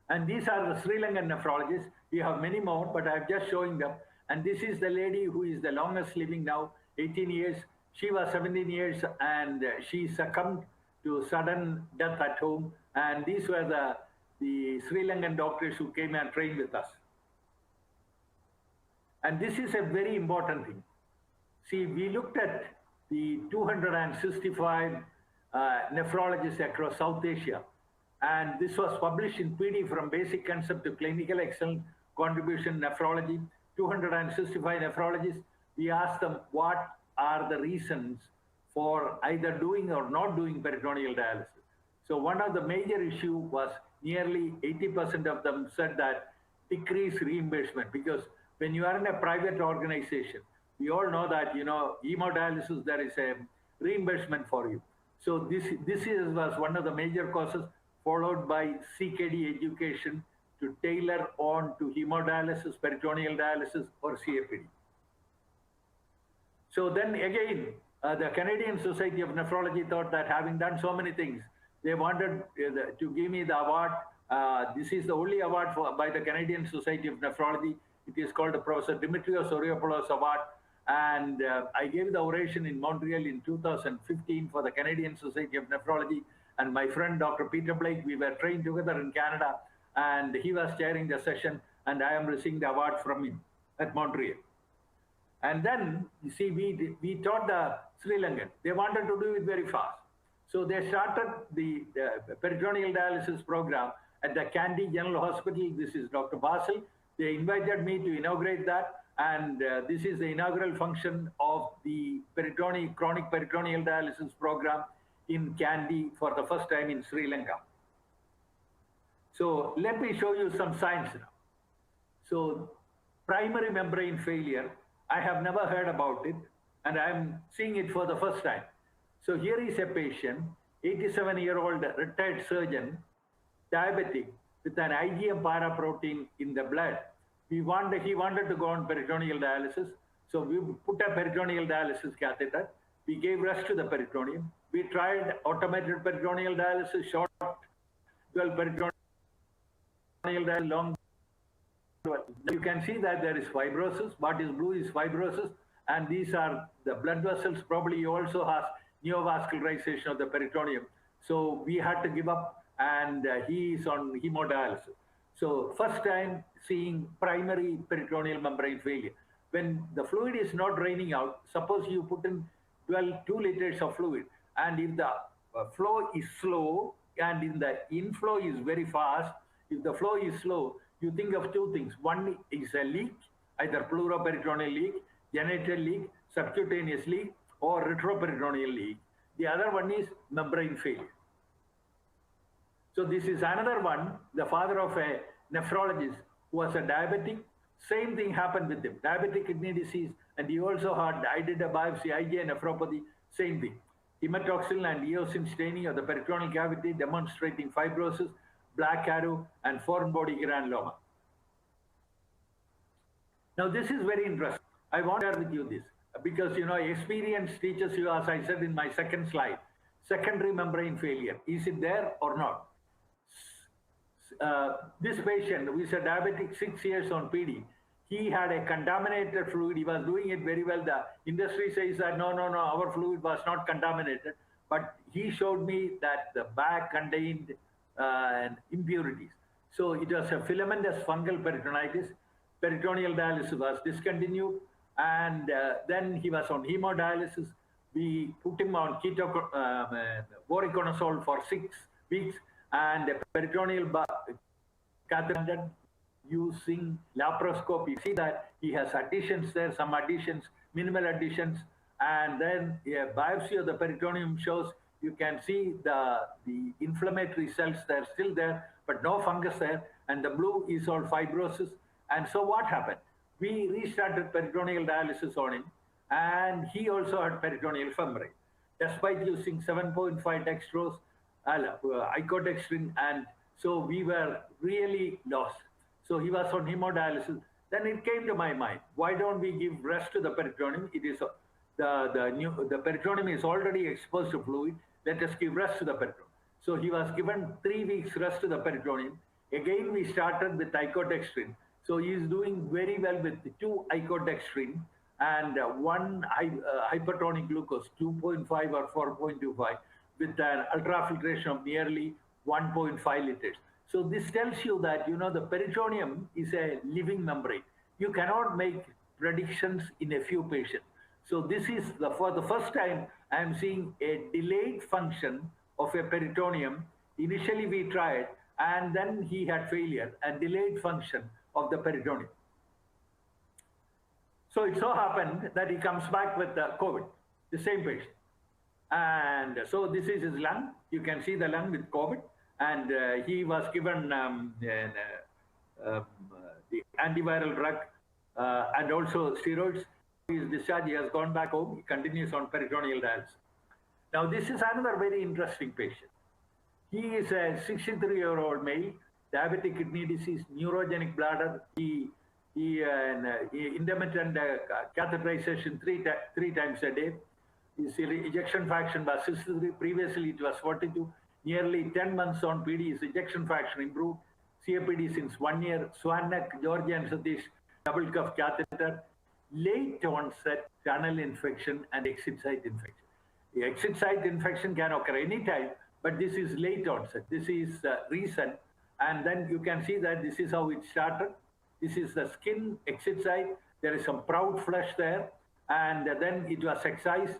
And these are the Sri Lankan nephrologists. We have many more, but I'm just showing them. And this is the lady who is the longest living now, 18 years. She was 17 years and she succumbed to sudden death at home. And these were the Sri Lankan doctors who came and trained with us. And this is a very important thing. See, we looked at the 265 nephrologists across South Asia. And this was published in PD from Basic Concept to Clinical Excellence Contribution Nephrology. 265 nephrologists. We asked them what are the reasons for either doing or not doing peritoneal dialysis. So one of the major issue was nearly 80% of them said that decreased reimbursement, because when you are in a private organization, we all know that, hemodialysis, there is a reimbursement for you. So this was one of the major causes, followed by CKD education to tailor on to hemodialysis, peritoneal dialysis, or CAPD. So then again, the Canadian Society of Nephrology thought that having done so many things, they wanted to give me the award. This is the only award by the Canadian Society of Nephrology. It is called the Professor Dimitrios Oriopoulos Award. And I gave the oration in Montreal in 2015 for the Canadian Society of Nephrology. And my friend, Dr. Peter Blake, we were trained together in Canada, and he was chairing the session, and I am receiving the award from him at Montreal. And then, you see, we taught the Sri Lankan. They wanted to do it very fast. So they started the peritoneal dialysis program at the Kandy General Hospital. This is Dr. Basil. They invited me to inaugurate that. And this is the inaugural function of the chronic peritoneal dialysis program in Kandy for the first time in Sri Lanka. So let me show you some science now. So primary membrane failure, I have never heard about it, and I'm seeing it for the first time. So here is a patient, 87-year-old retired surgeon, diabetic, with an IgM paraprotein in the blood. He wanted to go on peritoneal dialysis. So we put a peritoneal dialysis catheter. We gave rest to the peritoneum. We tried automated peritoneal dialysis, short dual peritoneal dialysis, long. You can see that there is fibrosis. What is blue is fibrosis. And these are the blood vessels. Probably you also have neovascularization of the peritoneum. So we had to give up, and he is on hemodialysis. So first time seeing primary peritoneal membrane failure. When the fluid is not draining out, suppose you put in 2 liters of fluid, and if the flow is slow and in the inflow is very fast, if the flow is slow, you think of 2 things. One is a leak, either pleuroperitoneal leak, genital leak, subcutaneous leak, or retroperitoneal leak. The other one is membrane failure. So this is another one, the father of a nephrologist who was a diabetic. Same thing happened with him, diabetic kidney disease, and he also had, I did a biopsy, IgA nephropathy, same thing. Hematoxylin and eosin staining of the peritoneal cavity demonstrating fibrosis, black arrow, and foreign body granuloma. Now this is very interesting. I want to share with you this, because experience teaches you, as I said in my second slide, secondary membrane failure. Is it there or not? This patient, who is a diabetic, 6 years on PD, he had a contaminated fluid. He was doing it very well. The industry says that no, our fluid was not contaminated. But he showed me that the bag contained impurities. So it was a filamentous fungal peritonitis. Peritoneal dialysis was discontinued. And then he was on hemodialysis. We put him on voriconazole for 6 weeks. And a peritoneal catheter using laparoscopy. See that he has adhesions there, some adhesions, minimal adhesions, and then a biopsy of the peritoneum shows you can see the inflammatory cells, they're still there, but no fungus there. And the blue is all fibrosis. And so what happened? We restarted peritoneal dialysis on him, and he also had peritoneal femoral. Despite using 7.5 dextrose, icodextrin, and so we were really lost. So he was on hemodialysis. Then it came to my mind, why don't we give rest to the peritoneum? It is the peritoneum is already exposed to fluid. Let us give rest to the peritoneum. So he was given 3 weeks rest to the peritoneum. Again, we started with icodextrin. So he is doing very well with 2 icodextrin and 1 hypertonic glucose, 2.5 or 4.25, with an ultrafiltration of nearly 1.5 liters. So this tells you that, the peritoneum is a living membrane. You cannot make predictions in a few patients. So this is for the first time I am seeing a delayed function of a peritoneum. Initially we tried, and then he had failure and delayed function of the peritoneum. So it so happened that he comes back with COVID, the same patient. And so this is his lung. You can see the lung with COVID. And he was given the antiviral drug and also steroids. He is discharged, he has gone back home, he continues on peritoneal dialysis. Now this is another very interesting patient. He is a 63-year-old male, diabetic kidney disease, neurogenic bladder. He intermittent catheterization three times a day. His ejection fraction was 63. Previously it was 42. Nearly 10 months on PD, his ejection fraction improved. CAPD since 1 year. Swanak, Georgia and Satish, double cuff catheter. Late onset tunnel infection and exit site infection. The exit site infection can occur anytime, but this is late onset. This is recent. And then you can see that this is how it started. This is the skin exit site. There is some proud flush there. And then it was excised.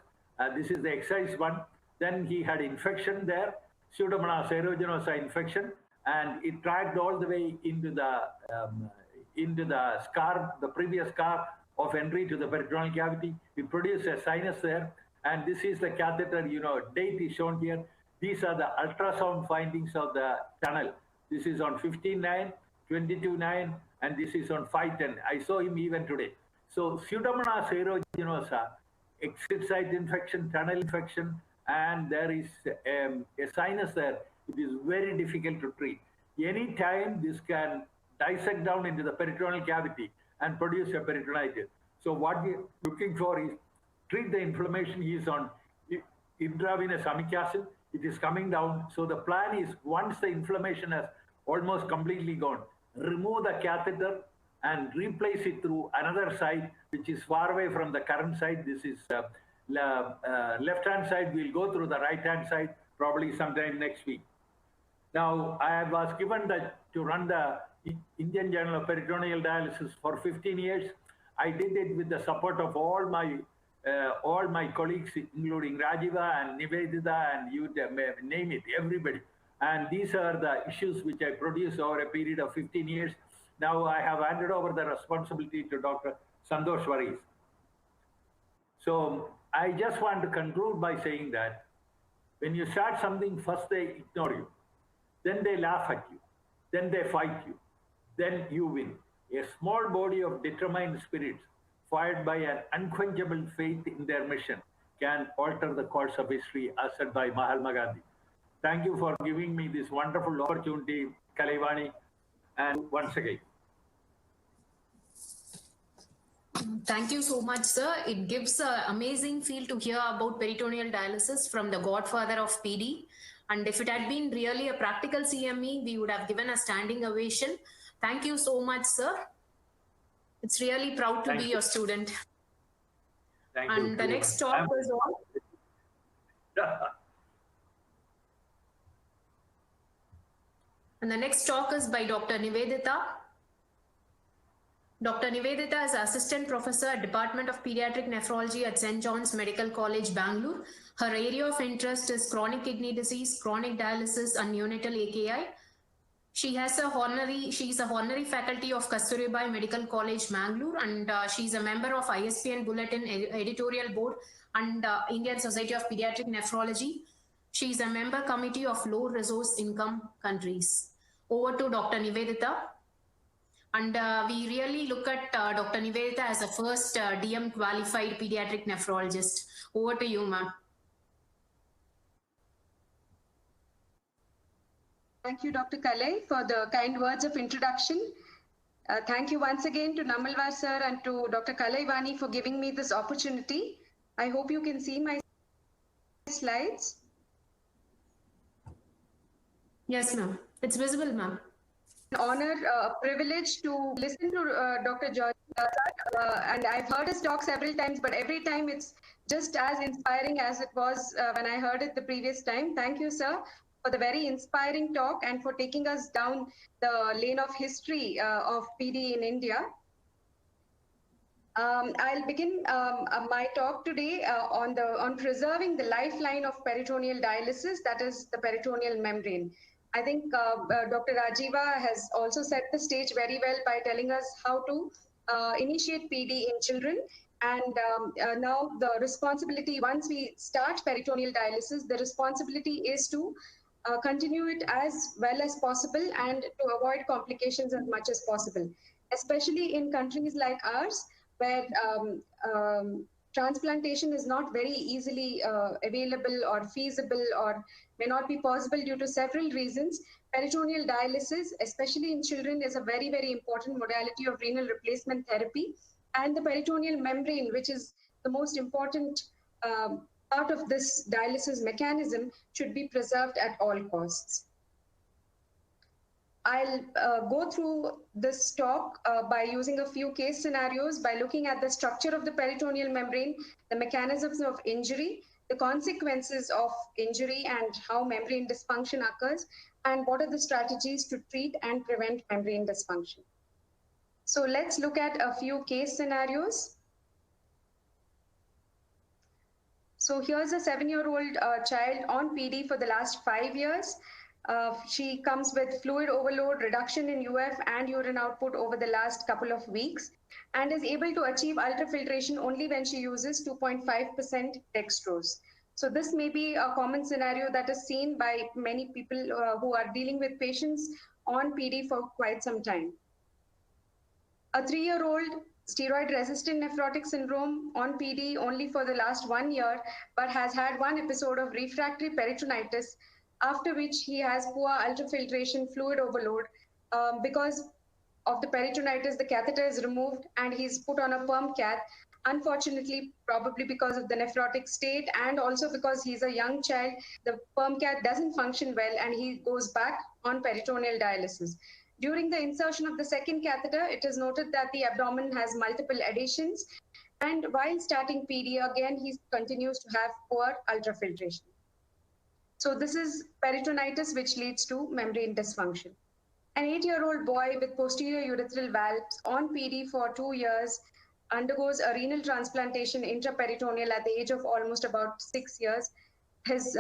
This is the excised one. Then he had infection there, Pseudomonas aeruginosa infection, and it tracked all the way into the scar, the previous scar of entry to the peritoneal cavity. We produced a sinus there, and this is the catheter, date is shown here. These are the ultrasound findings of the tunnel. This is on 15/9, 22/9, and this is on 5/10. I saw him even today. So Pseudomonas aeruginosa, exit site infection, tunnel infection, and there is a sinus there. It is very difficult to treat. Anytime this can dissect down into the peritoneal cavity and produce a peritonitis. So what we're looking for is treat the inflammation. He is on intravenous amikacin. It is coming down. So the plan is, once the inflammation has almost completely gone, remove the catheter and replace it through another site, which is far away from the current site. This is left-hand side. We'll go through the right-hand side probably sometime next week. Now, I was given to run the Indian Journal of Peritoneal Dialysis for 15 years. I did it with the support of all my colleagues, including Rajiva and Nivedita, and you name it, everybody. And these are the issues which I produced over a period of 15 years. Now I have handed over the responsibility to Dr. Santosh Varis. So I just want to conclude by saying that when you start something, first they ignore you, then they laugh at you, then they fight you, then you win. A small body of determined spirits fired by an unquenchable faith in their mission can alter the course of history, as said by Mahatma Gandhi. Thank you for giving me this wonderful opportunity, Kalaivani, and once again. Thank you so much, sir. It gives an amazing feel to hear about peritoneal dialysis from the godfather of PD. And if it had been really a practical CME, we would have given a standing ovation. Thank you so much, sir. It's really proud to be your student. Thank and you. The next talk is on. And the next talk is by Dr. Nivedita. Dr. Nivedita is Assistant Professor at Department of Pediatric Nephrology at St. John's Medical College, Bangalore. Her area of interest is chronic kidney disease, chronic dialysis, and neonatal AKI. She is a honorary faculty of Kasturibai Medical College, Mangalore, and she's a member of ISPN Bulletin editorial board and Indian Society of Pediatric Nephrology. She is a member committee of low resource income countries. Over to Dr. Nivedita. And we really look at Dr. Nivedita as a first DM qualified pediatric nephrologist. Over to you, ma'am. Thank you, Dr. Kalai, for the kind words of introduction. Thank you once again to Namalwar sir and to Dr. Kalaivani for giving me this opportunity. I hope you can see my slides. Yes, ma'am. It's visible, ma'am. An honor, a privilege to listen to Dr. George, and I've heard his talk several times, but every time it's just as inspiring as it was when I heard it the previous time. Thank you, sir, for the very inspiring talk and for taking us down the lane of history of PD in India. I'll begin my talk today on preserving the lifeline of peritoneal dialysis, that is the peritoneal membrane. I think Dr. Rajiva has also set the stage very well by telling us how to initiate PD in children. And now the responsibility, once we start peritoneal dialysis, the responsibility is to continue it as well as possible and to avoid complications as much as possible, especially in countries like ours, where transplantation is not very easily available or feasible or may not be possible due to several reasons. Peritoneal dialysis, especially in children, is a very, very important modality of renal replacement therapy. And the peritoneal membrane, which is the most important part of this dialysis mechanism, should be preserved at all costs. I'll go through this talk by using a few case scenarios, by looking at the structure of the peritoneal membrane, the mechanisms of injury, the consequences of injury and how membrane dysfunction occurs, and what are the strategies to treat and prevent membrane dysfunction. So let's look at a few case scenarios. So here's a 7-year-old child on PD for the last 5 years. She comes with fluid overload, reduction in UF and urine output over the last couple of weeks, and is able to achieve ultrafiltration only when she uses 2.5% dextrose. So this may be a common scenario that is seen by many people who are dealing with patients on PD for quite some time. A 3-year-old steroid-resistant nephrotic syndrome on PD only for the last 1 year, but has had one episode of refractory peritonitis, after which he has poor ultrafiltration, fluid overload. Because of the peritonitis, the catheter is removed and he's put on a perm cath. Unfortunately, probably because of the nephrotic state and also because he's a young child, the perm cath doesn't function well and he goes back on peritoneal dialysis. During the insertion of the second catheter, it is noted that the abdomen has multiple adhesions, and while starting PD, again, he continues to have poor ultrafiltration. So this is peritonitis, which leads to membrane dysfunction. An 8-year-old boy with posterior urethral valves on PD for 2 years undergoes a renal transplantation intraperitoneal at the age of almost about 6 years. His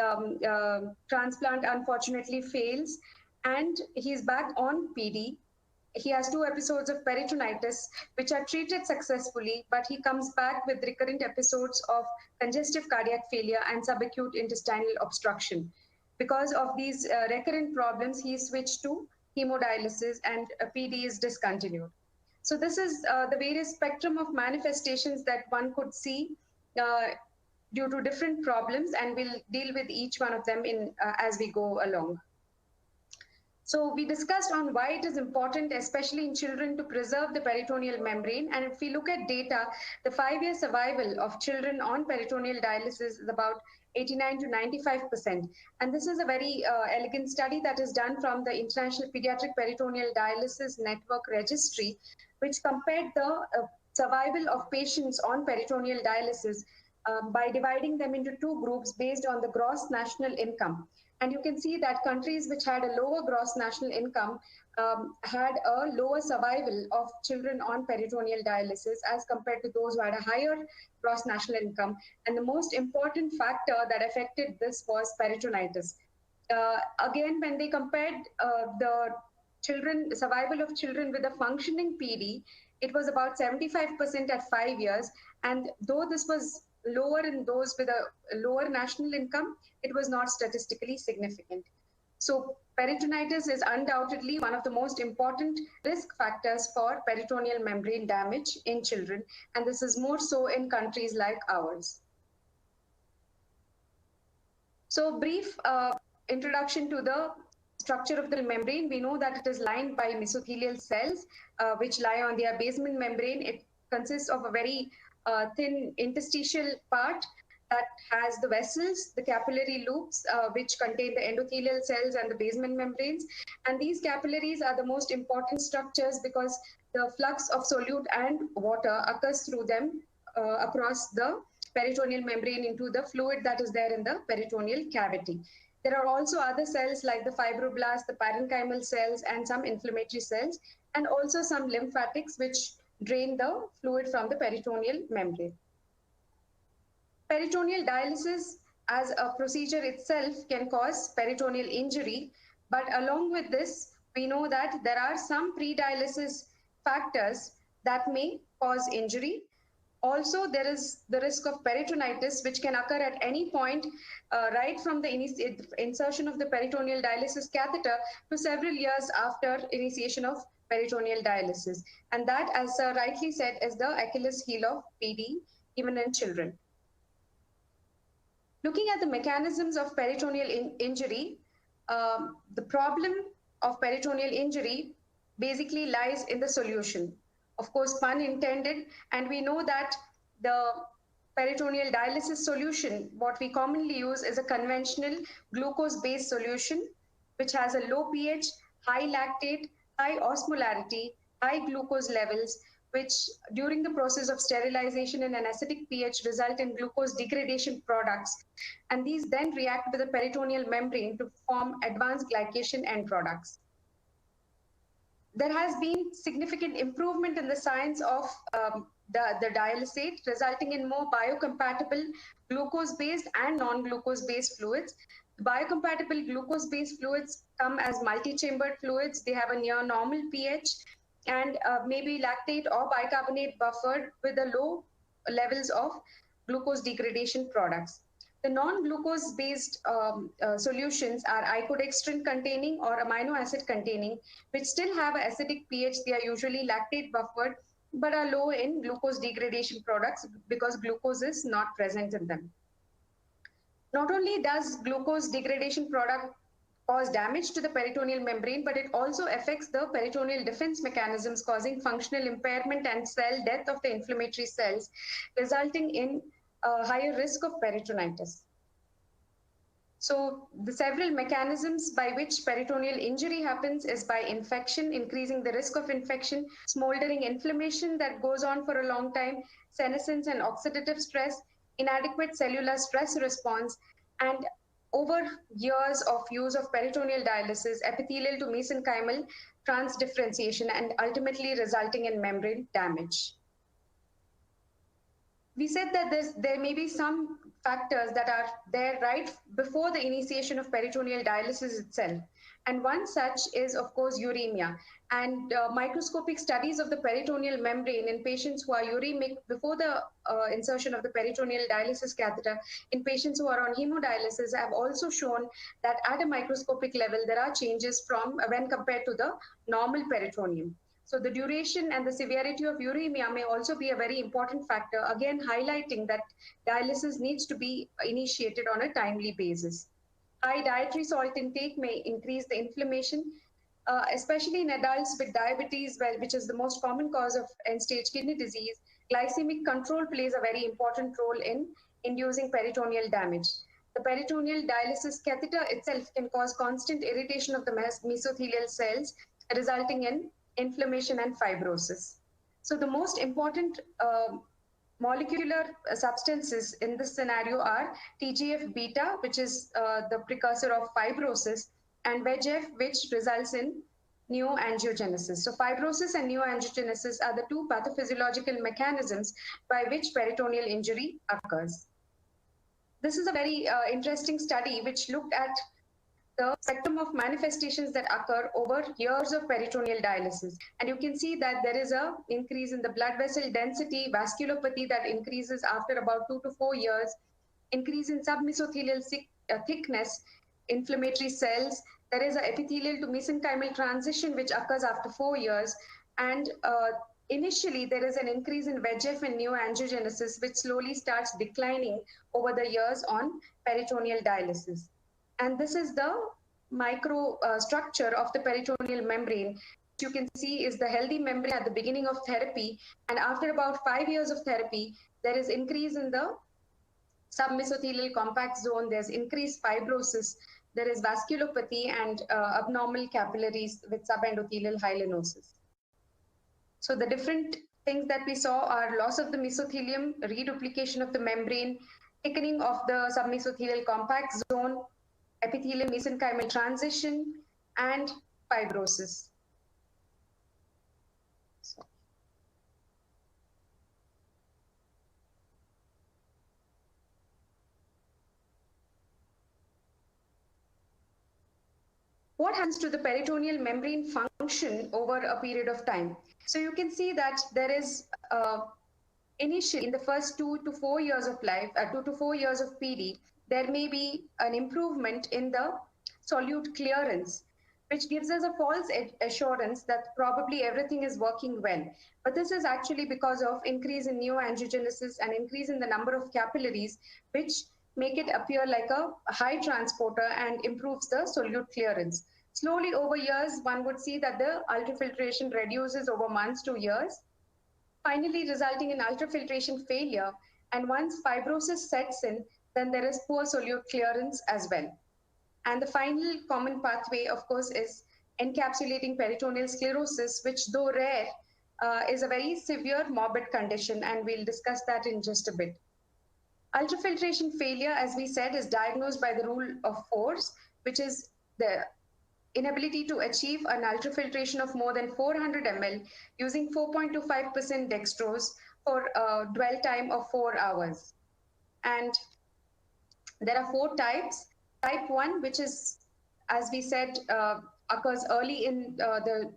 transplant unfortunately fails, and he's back on PD. He has 2 episodes of peritonitis, which are treated successfully, but he comes back with recurrent episodes of congestive cardiac failure and subacute intestinal obstruction. Because of these recurrent problems, he switched to hemodialysis and PD is discontinued. So this is the various spectrum of manifestations that one could see due to different problems, and we'll deal with each one of them as we go along. So we discussed on why it is important, especially in children, to preserve the peritoneal membrane. And if we look at data, the 5-year survival of children on peritoneal dialysis is about 89 to 95%. And this is a very elegant study that is done from the International Pediatric Peritoneal Dialysis Network Registry, which compared the survival of patients on peritoneal dialysis by dividing them into 2 groups based on the gross national income. And you can see that countries which had a lower gross national income had a lower survival of children on peritoneal dialysis as compared to those who had a higher gross national income. And the most important factor that affected this was peritonitis. Again, when they compared the survival of children with a functioning PD, it was about 75% at 5 years. And though this was lower in those with a lower national income, it was not statistically significant. So peritonitis is undoubtedly one of the most important risk factors for peritoneal membrane damage in children, and this is more so in countries like ours. So brief introduction to the structure of the membrane. We know that it is lined by mesothelial cells, which lie on their basement membrane. It consists of a very thin interstitial part that has the vessels, the capillary loops, which contain the endothelial cells and the basement membranes. And these capillaries are the most important structures because the flux of solute and water occurs through them across the peritoneal membrane into the fluid that is there in the peritoneal cavity. There are also other cells like the fibroblasts, the parenchymal cells, and some inflammatory cells, and also some lymphatics which drain the fluid from the peritoneal membrane. Peritoneal dialysis as a procedure itself can cause peritoneal injury, but along with this, we know that there are some pre-dialysis factors that may cause injury. Also, there is the risk of peritonitis, which can occur at any point, right from the insertion of the peritoneal dialysis catheter to several years after initiation of peritoneal dialysis. And that, as rightly said, is the Achilles heel of PD, even in children. Looking at the mechanisms of peritoneal injury, the problem of peritoneal injury basically lies in the solution. Of course, pun intended, and we know that the peritoneal dialysis solution, what we commonly use is a conventional glucose-based solution, which has a low pH, high lactate, high osmolarity, high glucose levels, which during the process of sterilization in an acidic pH result in glucose degradation products. And these then react with the peritoneal membrane to form advanced glycation end products. There has been significant improvement in the science of the dialysate, resulting in more biocompatible glucose-based and non-glucose-based fluids. Biocompatible glucose-based fluids come as multi-chambered fluids. They have a near normal pH and maybe lactate or bicarbonate buffered with the low levels of glucose degradation products. The non-glucose based solutions are icodextrin containing or amino acid containing, which still have an acidic pH. They are usually lactate buffered, but are low in glucose degradation products because glucose is not present in them. Not only does glucose degradation product cause damage to the peritoneal membrane, but it also affects the peritoneal defense mechanisms, causing functional impairment and cell death of the inflammatory cells, resulting in a higher risk of peritonitis. So the several mechanisms by which peritoneal injury happens is by infection, increasing the risk of infection, smoldering inflammation that goes on for a long time, senescence and oxidative stress, inadequate cellular stress response, and over years of use of peritoneal dialysis, epithelial to mesenchymal transdifferentiation, and ultimately resulting in membrane damage. We said that there may be some factors that are there right before the initiation of peritoneal dialysis itself. And one such is, of course, uremia. And microscopic studies of the peritoneal membrane in patients who are uremic before the insertion of the peritoneal dialysis catheter in patients who are on hemodialysis have also shown that at a microscopic level, there are changes from when compared to the normal peritoneum. So the duration and the severity of uremia may also be a very important factor, again highlighting that dialysis needs to be initiated on a timely basis. High dietary salt intake may increase the inflammation, especially in adults with diabetes, which is the most common cause of end-stage kidney disease. Glycemic control plays a very important role in inducing peritoneal damage. The peritoneal dialysis catheter itself can cause constant irritation of the mesothelial cells, resulting in inflammation and fibrosis. So the most important molecular substances in this scenario are TGF-beta, which is the precursor of fibrosis, and VEGF, which results in neoangiogenesis. So fibrosis and neoangiogenesis are the two pathophysiological mechanisms by which peritoneal injury occurs. This is a very interesting study which looked at the spectrum of manifestations that occur over years of peritoneal dialysis. And you can see that there is a increase in the blood vessel density, vasculopathy that increases after about 2 to 4 years, increase in submesothelial thickness, inflammatory cells. There is an epithelial to mesenchymal transition which occurs after 4 years. And initially, there is an increase in VEGF and neoangiogenesis, which slowly starts declining over the years on peritoneal dialysis. And this is the micro structure of the peritoneal membrane. You can see is the healthy membrane at the beginning of therapy. And after about 5 years of therapy, there is increase in the submesothelial compact zone. There's increased fibrosis. There is vasculopathy and abnormal capillaries with subendothelial hyalinosis. So the different things that we saw are loss of the mesothelium, reduplication of the membrane, thickening of the submesothelial compact zone, epithelial mesenchymal transition, and fibrosis. What happens to the peritoneal membrane function over a period of time? So you can see that there is initially in the first 2 to 4 years of life, 2 to 4 years of PD, there may be an improvement in the solute clearance, which gives us a false assurance that probably everything is working well. But this is actually because of increase in neoangiogenesis and increase in the number of capillaries, which make it appear like a high transporter and improves the solute clearance. Slowly over years, one would see that the ultrafiltration reduces over months to years, finally resulting in ultrafiltration failure. And once fibrosis sets in, then there is poor solute clearance as well. And the final common pathway, of course, is encapsulating peritoneal sclerosis, which though rare, is a very severe morbid condition, and we'll discuss that in just a bit. Ultrafiltration failure, as we said, is diagnosed by the rule of force, which is the inability to achieve an ultrafiltration of more than 400 ml using 4.25% dextrose for a dwell time of 4 hours. And there are 4 types. Type 1, which is, as we said, occurs early in the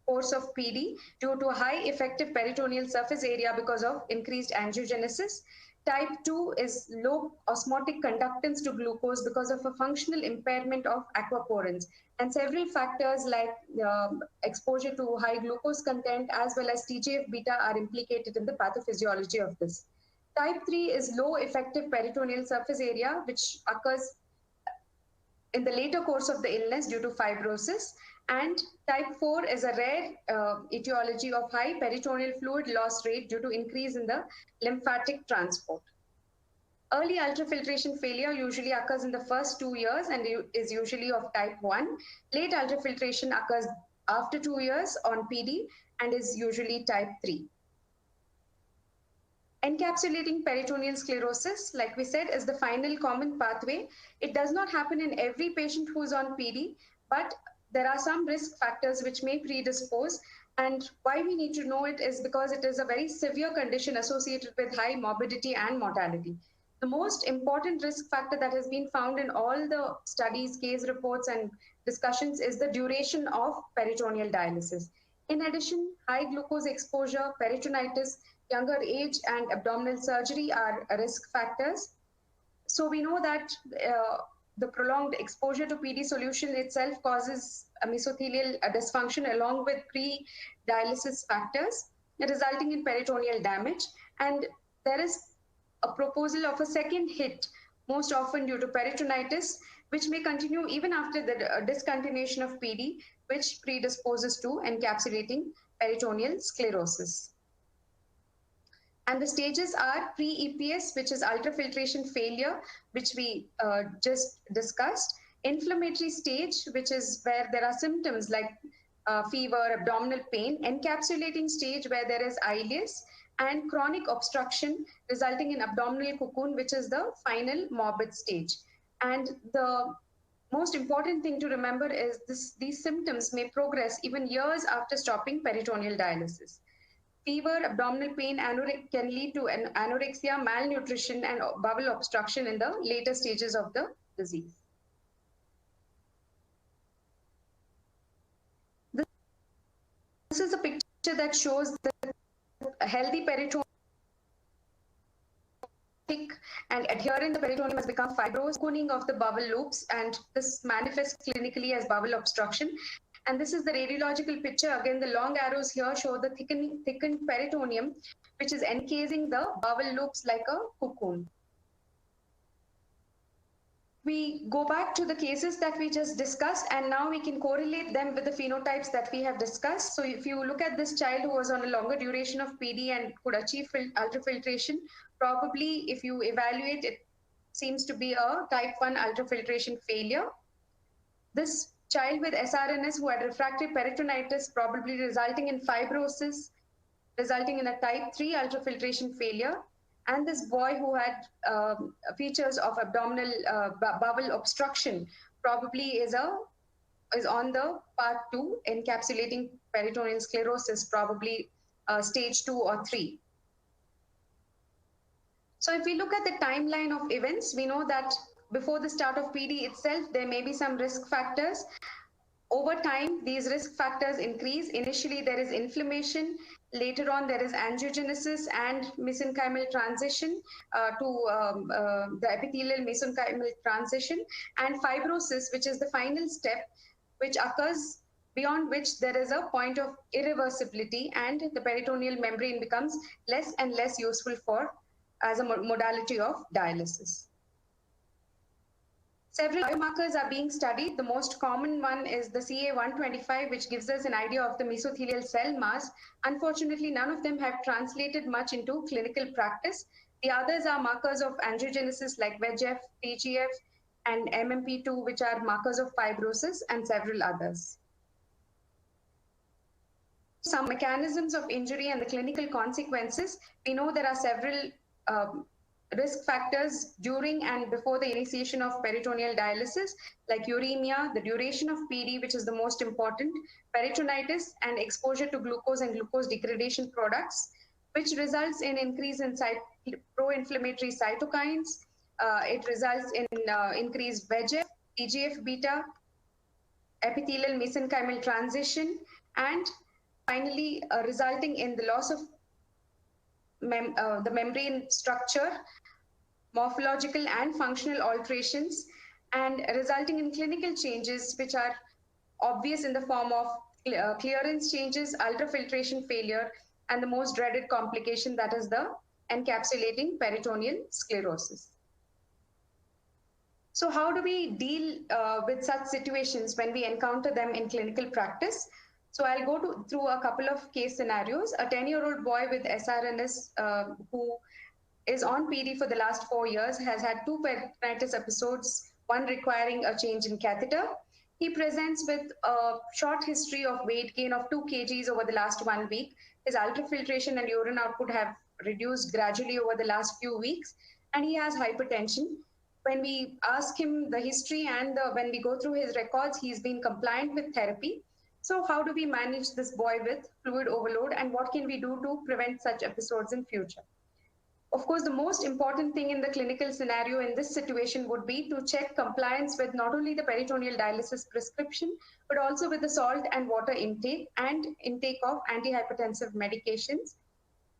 course of PD due to a high effective peritoneal surface area because of increased angiogenesis. Type 2 is low osmotic conductance to glucose because of a functional impairment of aquaporins. And several factors like exposure to high glucose content as well as TGF-beta are implicated in the pathophysiology of this. Type 3 is low effective peritoneal surface area, which occurs in the later course of the illness due to fibrosis. And type 4 is a rare etiology of high peritoneal fluid loss rate due to increase in the lymphatic transport. Early ultrafiltration failure usually occurs in the first 2 years and is usually of type 1. Late ultrafiltration occurs after 2 years on PD and is usually type 3. Encapsulating peritoneal sclerosis, like we said, is the final common pathway. It does not happen in every patient who is on PD, but there are some risk factors which may predispose. And why we need to know it is because it is a very severe condition associated with high morbidity and mortality. The most important risk factor that has been found in all the studies, case reports, and discussions is the duration of peritoneal dialysis. In addition, high glucose exposure, peritonitis, younger age, and abdominal surgery are risk factors. So we know that the prolonged exposure to PD solution itself causes a mesothelial dysfunction along with pre-dialysis factors, resulting in peritoneal damage. And there is a proposal of a second hit, most often due to peritonitis, which may continue even after the discontinuation of PD, which predisposes to encapsulating peritoneal sclerosis. And the stages are pre-EPS, which is ultrafiltration failure, which we just discussed. Inflammatory stage, which is where there are symptoms like fever, abdominal pain. Encapsulating stage, where there is ileus. And chronic obstruction resulting in abdominal cocoon, which is the final morbid stage. And the most important thing to remember is these symptoms may progress even years after stopping peritoneal dialysis. Fever, abdominal pain, can lead to anorexia, malnutrition, and bowel obstruction in the later stages of the disease. This is a picture that shows the healthy peritoneum and adherent the peritoneum has become fibrous, cooling of the bowel loops, and this manifests clinically as bowel obstruction. And this is the radiological picture. Again, the long arrows here show the thickened peritoneum, which is encasing the bowel loops like a cocoon. We go back to the cases that we just discussed, and now we can correlate them with the phenotypes that we have discussed. So if you look at this child who was on a longer duration of PD and could achieve ultrafiltration, probably if you evaluate, it seems to be a type 1 ultrafiltration failure. This child with SRNS who had refractory peritonitis, probably resulting in fibrosis, resulting in a type 3 ultrafiltration failure. And this boy who had features of abdominal bowel obstruction probably is on the part 2, encapsulating peritoneal sclerosis, probably stage 2 or 3. So if we look at the timeline of events, we know that before the start of PD itself, there may be some risk factors. Over time, these risk factors increase. Initially, there is inflammation. Later on, there is angiogenesis and mesenchymal transition to the epithelial mesenchymal transition, and fibrosis, which is the final step, which occurs beyond which there is a point of irreversibility, and the peritoneal membrane becomes less and less useful as a modality of dialysis. Several biomarkers are being studied. The most common one is the CA-125, which gives us an idea of the mesothelial cell mass. Unfortunately, none of them have translated much into clinical practice. The others are markers of angiogenesis like VEGF, TGF, and MMP2, which are markers of fibrosis, and several others. Some mechanisms of injury and the clinical consequences. We know there are several risk factors during and before the initiation of peritoneal dialysis, like uremia, the duration of PD, which is the most important, peritonitis, and exposure to glucose and glucose degradation products, which results in increase in pro-inflammatory cytokines. It results in increased VEGF, TGF-beta, epithelial mesenchymal transition, and finally resulting in the loss of the membrane structure, morphological and functional alterations, and resulting in clinical changes which are obvious in the form of clearance changes, ultrafiltration failure, and the most dreaded complication, that is the encapsulating peritoneal sclerosis. So how do we deal with such situations when we encounter them in clinical practice? So I'll go through a couple of case scenarios. A 10-year-old boy with SRNS who is on PD for the last 4 years has had 2 peritonitis episodes, one requiring a change in catheter. He presents with a short history of weight gain of 2 kgs over the last 1 week. His ultrafiltration and urine output have reduced gradually over the last few weeks, and he has hypertension. When we ask him the history and when we go through his records, he's been compliant with therapy. So how do we manage this boy with fluid overload, and what can we do to prevent such episodes in future? Of course, the most important thing in the clinical scenario in this situation would be to check compliance with not only the peritoneal dialysis prescription, but also with the salt and water intake and intake of antihypertensive medications.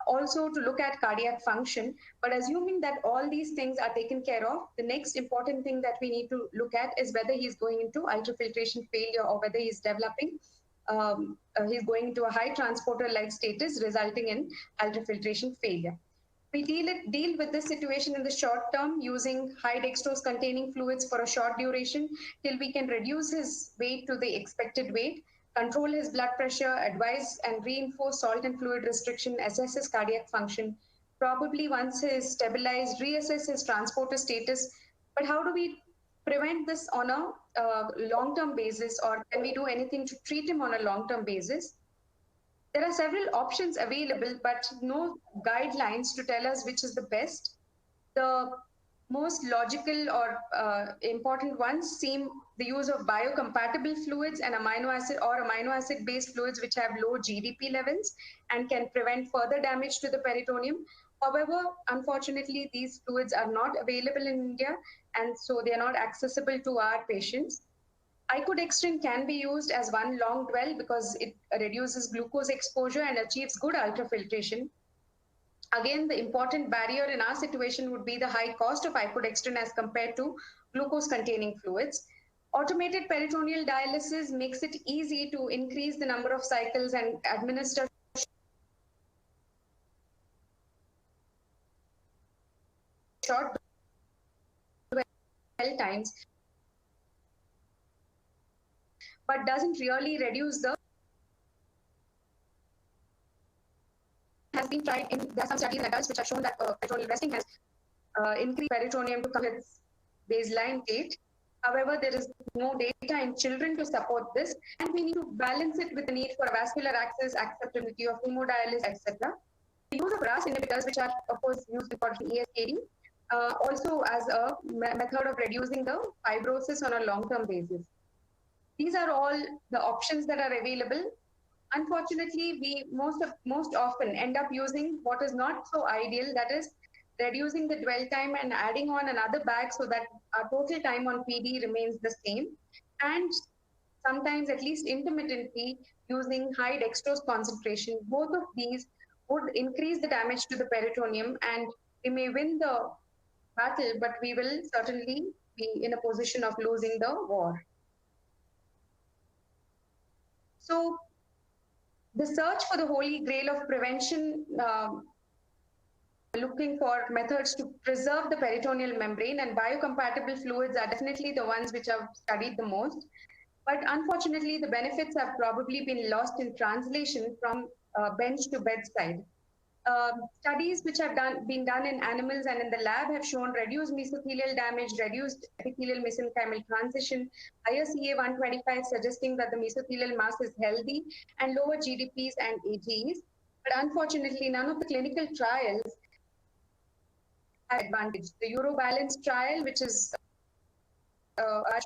Also to look at cardiac function. But assuming that all these things are taken care of, the next important thing that we need to look at is whether he's going into ultrafiltration failure or whether he's developing he's going into a high transporter-like status resulting in ultrafiltration failure. We deal with this situation in the short term using high dextrose containing fluids for a short duration till we can reduce his weight to the expected weight, control his blood pressure, advise and reinforce salt and fluid restriction, assess his cardiac function. Probably once he is stabilized, reassess his transporter status. But how do we prevent this on a long-term basis, or can we do anything to treat him on a long-term basis? There are several options available, but no guidelines to tell us which is the best. The most logical or important ones seem the use of biocompatible fluids and amino acid based fluids which have low GDP levels and can prevent further damage to the peritoneum. However, unfortunately, these fluids are not available in India, and so they are not accessible to our patients. Icodextrin can be used as one long dwell because it reduces glucose exposure and achieves good ultrafiltration. Again, the important barrier in our situation would be the high cost of icodextrin as compared to glucose-containing fluids. Automated peritoneal dialysis makes it easy to increase the number of cycles and administer short dwell times, but doesn't really reduce the has been tried in there are some studies in adults which have shown that peritoneal resting has increased peritoneum to come its baseline weight. However, there is no data in children to support this, and we need to balance it with the need for vascular access, acceptability of hemodialysis, etc. The use of RAS inhibitors, which are of course used for ESKD, also as a method of reducing the fibrosis on a long-term basis. These are all the options that are available. Unfortunately, we most often end up using what is not so ideal, that is reducing the dwell time and adding on another bag so that our total time on PD remains the same, and sometimes at least intermittently using high dextrose concentration. Both of these would increase the damage to the peritoneum, and we may win the battle, but we will certainly be in a position of losing the war. So the search for the holy grail of prevention, looking for methods to preserve the peritoneal membrane, and biocompatible fluids are definitely the ones which I've studied the most. But unfortunately, the benefits have probably been lost in translation from bench to bedside. Studies which have been done in animals and in the lab have shown reduced mesothelial damage, reduced epithelial mesenchymal transition, higher CA125 suggesting that the mesothelial mass is healthy, and lower GDPs and AGEs. But unfortunately, none of the clinical trials have advantage. The Eurobalance trial, which is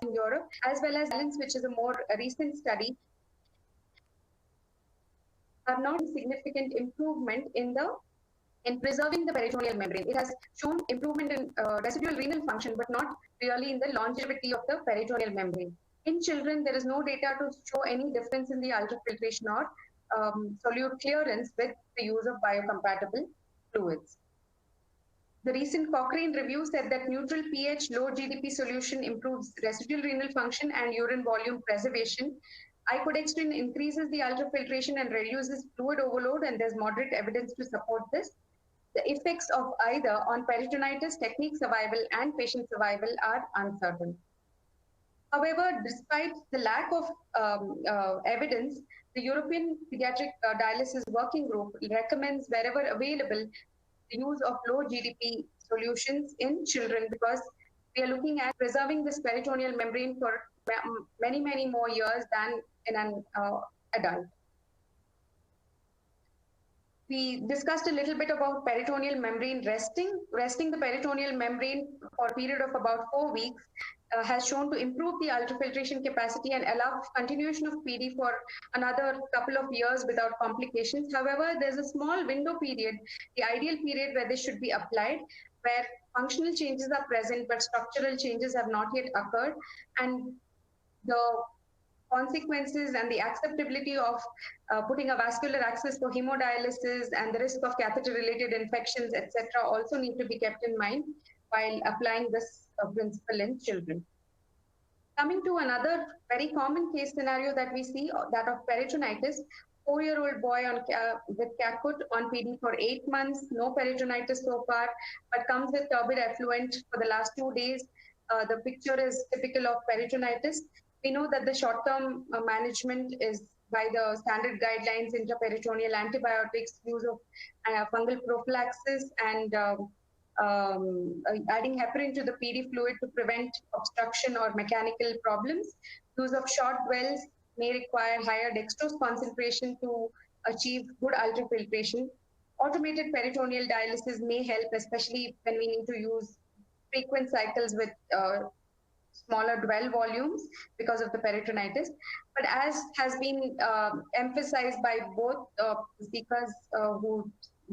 in Europe, as well as Balance, which is a more recent study, have not significant improvement in preserving the peritoneal membrane. It has shown improvement in residual renal function, but not really in the longevity of the peritoneal membrane. In children, there is no data to show any difference in the ultrafiltration or solute clearance with the use of biocompatible fluids. The recent Cochrane review said that neutral pH, low GDP solution improves residual renal function and urine volume preservation. Icodextrin increases the ultrafiltration and reduces fluid overload, and there's moderate evidence to support this. The effects of either on peritonitis, technique survival, and patient survival are uncertain. However, despite the lack of evidence, the European Pediatric Dialysis Working Group recommends, wherever available, the use of low GDP solutions in children, because we are looking at preserving this peritoneal membrane for many, many more years than in an adult. We discussed a little bit about peritoneal membrane resting. Resting the peritoneal membrane for a period of about 4 weeks has shown to improve the ultrafiltration capacity and allow continuation of PD for another couple of years without complications. However, there's a small window period, the ideal period where this should be applied, where functional changes are present, but structural changes have not yet occurred. And the consequences and the acceptability of putting a vascular access for hemodialysis and the risk of catheter-related infections, etc., also need to be kept in mind while applying this principle in children. Coming to another very common case scenario that we see, that of peritonitis. 4-year-old boy with caput on PD for 8 months, no peritonitis so far, but comes with turbid effluent for the last 2 days. The picture is typical of peritonitis. We know that the short-term management is by the standard guidelines, intraperitoneal antibiotics, use of fungal prophylaxis, and adding heparin to the PD fluid to prevent obstruction or mechanical problems. Use of short dwells may require higher dextrose concentration to achieve good ultrafiltration. Automated peritoneal dialysis may help, especially when we need to use frequent cycles with smaller dwell volumes because of the peritonitis. But as has been emphasized by both speakers who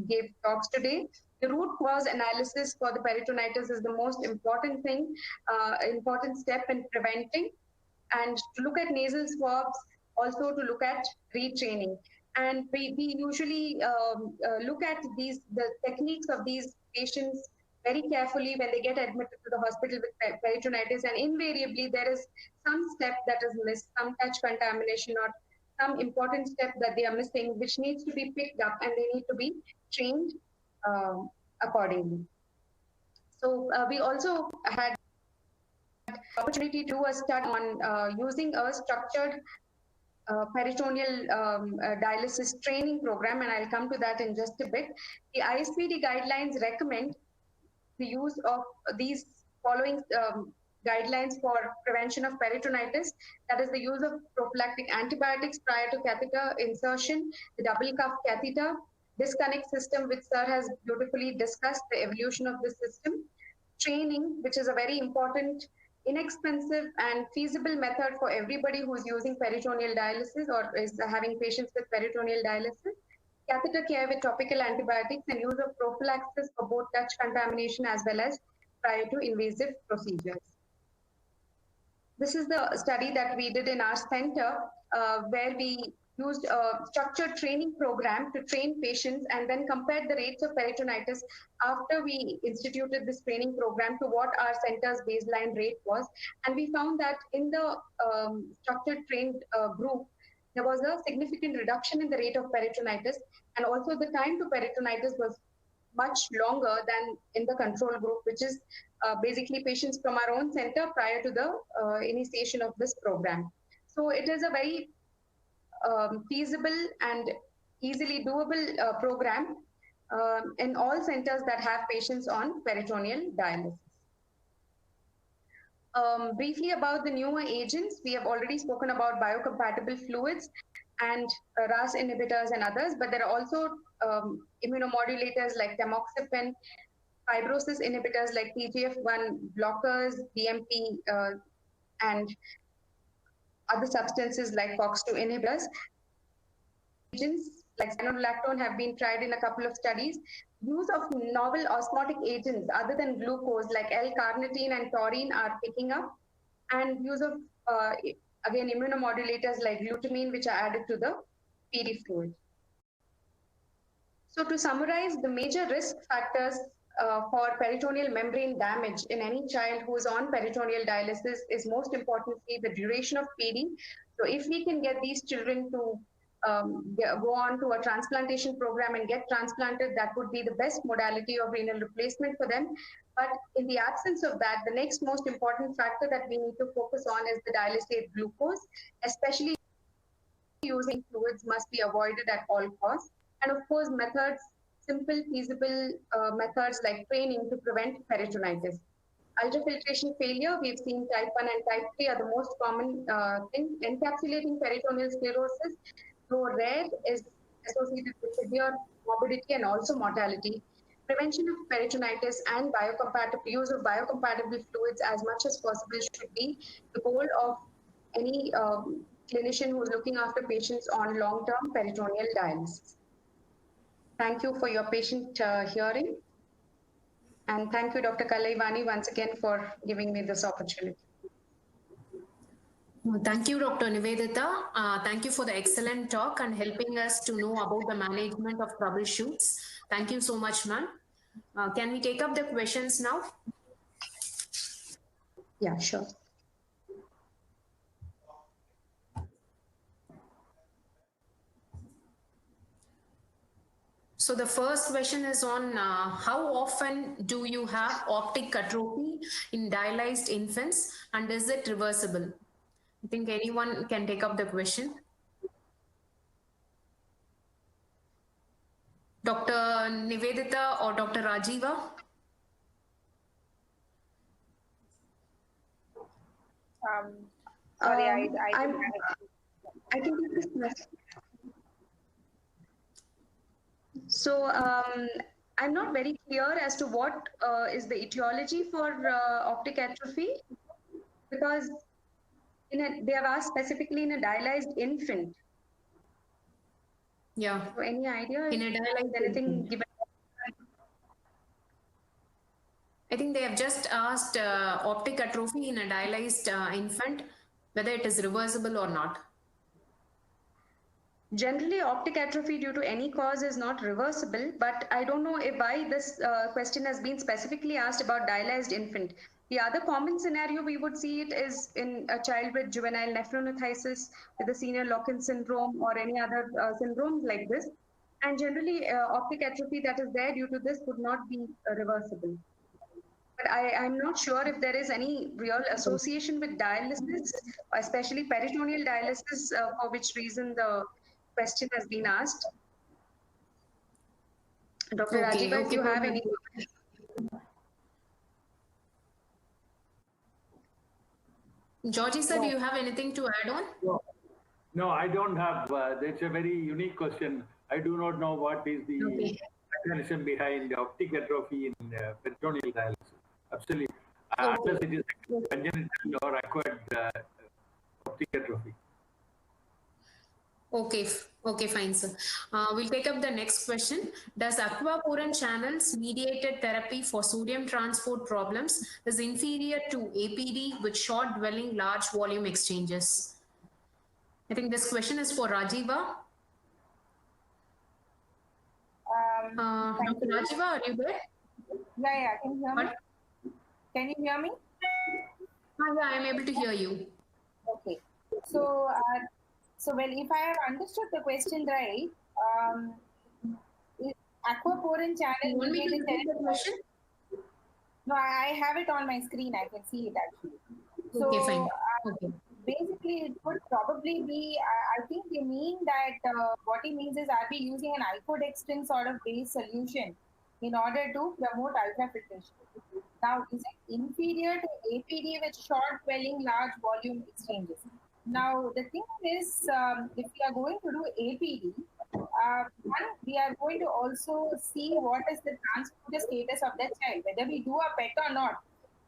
gave talks today, the root cause analysis for the peritonitis is the most important thing, important step in preventing. and to look at nasal swabs, also to look at retraining. And we usually look at the techniques of these patients very carefully when they get admitted to the hospital with peritonitis, and invariably there is some step that is missed, some touch contamination or some important step that they are missing, which needs to be picked up and they need to be trained accordingly. So we also had opportunity to do a study on using a structured peritoneal dialysis training program, and I'll come to that in just a bit. The ISPD guidelines recommend the use of these following guidelines for prevention of peritonitis. That is the use of prophylactic antibiotics prior to catheter insertion, the double cuff catheter, disconnect system, which sir has beautifully discussed the evolution of this system, training, which is a very important, inexpensive and feasible method for everybody who is using peritoneal dialysis or is having patients with peritoneal dialysis, catheter care with topical antibiotics, and use of prophylaxis for both touch contamination as well as prior to invasive procedures. This is the study that we did in our center, where we used a structured training program to train patients and then compared the rates of peritonitis after we instituted this training program to what our center's baseline rate was. And we found that in the structured trained group, there was a significant reduction in the rate of peritonitis, and also the time to peritonitis was much longer than in the control group, which is basically patients from our own center prior to the initiation of this program. So it is a very feasible and easily doable program in all centers that have patients on peritoneal dialysis. Briefly about the newer agents, we have already spoken about biocompatible fluids and RAS inhibitors and others, but there are also immunomodulators like tamoxifen, fibrosis inhibitors like TGF-1 blockers, DMP, and other substances like COX-2 inhibitors. Agents like spironolactone have been tried in a couple of studies. Use of novel osmotic agents other than glucose like L-carnitine and taurine are picking up, and use of, again, immunomodulators like glutamine, which are added to the PD fluid. So to summarize, the major risk factors for peritoneal membrane damage in any child who is on peritoneal dialysis is most importantly the duration of PD. So if we can get these children to go on to a transplantation program and get transplanted, that would be the best modality of renal replacement for them. But in the absence of that, the next most important factor that we need to focus on is the dialysate glucose, especially using fluids must be avoided at all costs. And of course, methods, simple, feasible methods like training to prevent peritonitis. Ultrafiltration failure, we've seen type 1 and type 3 are the most common things. Encapsulating peritoneal sclerosis, though rare, is associated with severe morbidity and also mortality. Prevention of peritonitis and use of biocompatible fluids as much as possible should be the goal of any clinician who is looking after patients on long-term peritoneal dialysis. Thank you for your patient hearing. And thank you, Dr. Kalaivani, once again for giving me this opportunity. Thank you, Dr. Nivedita. Thank you for the excellent talk and helping us to know about the management of troubleshoots. Thank you so much, ma'am. Can we take up the questions now? Yeah, sure. So the first question is on how often do you have optic atrophy in dialyzed infants, and is it reversible? I think anyone can take up the question. Dr. Nivedita or Dr. Rajiva? Sorry, I can take this question. So I'm not very clear as to what is the etiology for optic atrophy, because they have asked specifically in a dialyzed infant. Yeah. So any idea? In a dialyzed anything given? I think they have just asked optic atrophy in a dialyzed infant. whether it is reversible or not? Generally, optic atrophy due to any cause is not reversible, but I don't know why this question has been specifically asked about dialyzed infant. The other common scenario we would see it is in a child with juvenile nephronophthisis, with the senior Loken syndrome or any other syndrome like this. And generally, optic atrophy that is there due to this would not be reversible. But I'm not sure if there is any real association with dialysis, especially peritoneal dialysis, for which reason the question has been asked. Dr. Rajiva, if you have any. Georgie sir, do you have anything to add on? No, I don't have. That's a very unique question. I do not know what is the mechanism behind optic atrophy in peritoneal dialysis. Absolutely. Unless it is congenital or acquired optic atrophy. Okay, fine, sir. We'll take up the next question. Does aquaporin channels mediated therapy for sodium transport problems is inferior to APD with short dwelling large volume exchanges? I think this question is for Rajiva. Dr. Rajiva, are you there? Yeah, can you hear me? Can you hear me? Yeah, I'm able to hear you. Okay. So, well, if I have understood the question right, aquaporin channel mediated therapy. No, I have it on my screen. I can see it actually. Okay, fine. Basically, it would probably be, I think they mean that what he means is, are we using an icodextrin sort of base solution in order to promote ultrafiltration? Now, is it inferior to APD with short dwelling large volume exchanges? Now, the thing is, if we are going to do APD, one, we are going to also see what is the transporter status of that child, whether we do a PET or not.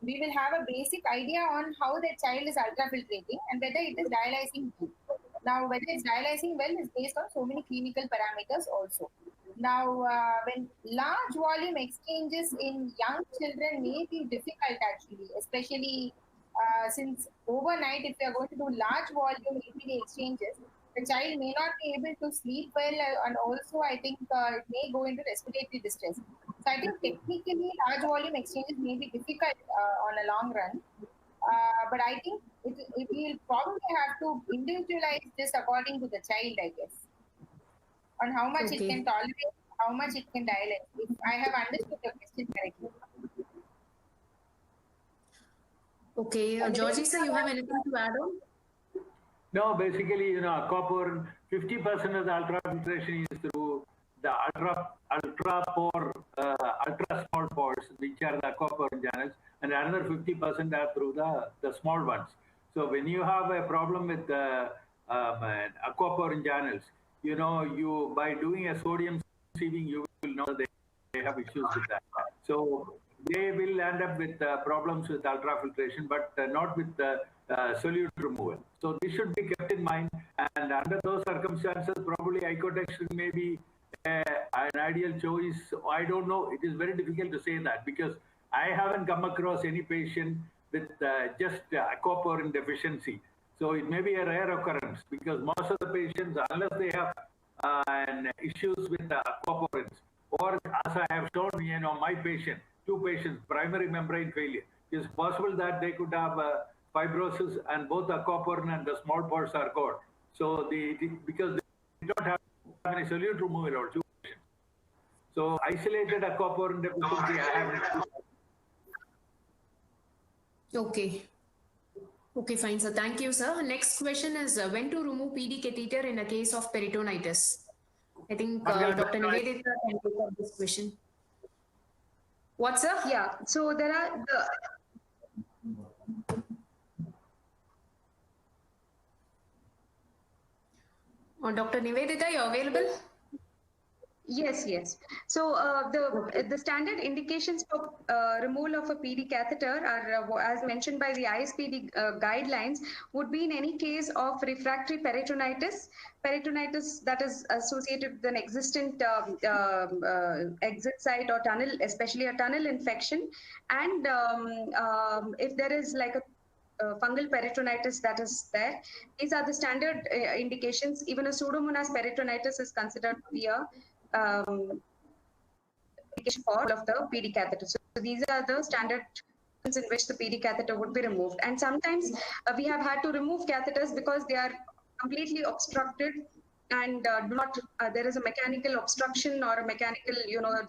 We will have a basic idea on how the child is ultrafiltrating and whether it is dialyzing well. Now, whether it's dialyzing well is based on so many clinical parameters also. Now, when large volume exchanges in young children may be difficult actually, especially since overnight, if we are going to do large volume APD exchanges, the child may not be able to sleep well, and also I think it may go into respiratory distress. So I think technically large volume exchanges may be difficult on a long run, but I think it will probably have to individualize this according to the child, I guess, on how much it can tolerate, how much it can dilate. If I have understood the question correctly. Okay, Georgie sir, you have anything to add on? No, basically, aquaporin, 50% of the ultrafiltration is through the ultra small pores, which are the aquaporin channels, and another 50% are through the small ones. So when you have a problem with the aquaporin channels, by doing a sodium sieving, you will know they have issues with that. So they will end up with problems with ultrafiltration, but not with the solute removal. So this should be kept in mind. And under those circumstances, probably icodextrin may be an ideal choice. I don't know. It is very difficult to say that because I haven't come across any patient with just aquaporin deficiency. So it may be a rare occurrence because most of the patients, unless they have issues with aquaporins, or as I have shown, my patient, 2 patients, primary membrane failure, it's possible that they could have fibrosis and both aquaporin and the small pores are gone. So because they don't have any solute removal or two patients. So isolated aquaporin deficiency, I have. Okay, fine, sir. Thank you, sir. Next question is when to remove PD catheter in a case of peritonitis? I think Dr. Nivedita can take up this question. What, sir? Yeah, so there are Dr. Nivedita, you're available? Yes. So the standard indications for removal of a PD catheter are, as mentioned by the ISPD guidelines, would be in any case of refractory peritonitis that is associated with an existent exit site or tunnel, especially a tunnel infection, and if there is like a fungal peritonitis that is there. These are the standard indications. Even a Pseudomonas peritonitis is considered to be a indication for all of the PD catheter. So these are the standard in which the PD catheter would be removed. And sometimes we have had to remove catheters because they are completely obstructed and do not, there is a mechanical obstruction or a mechanical,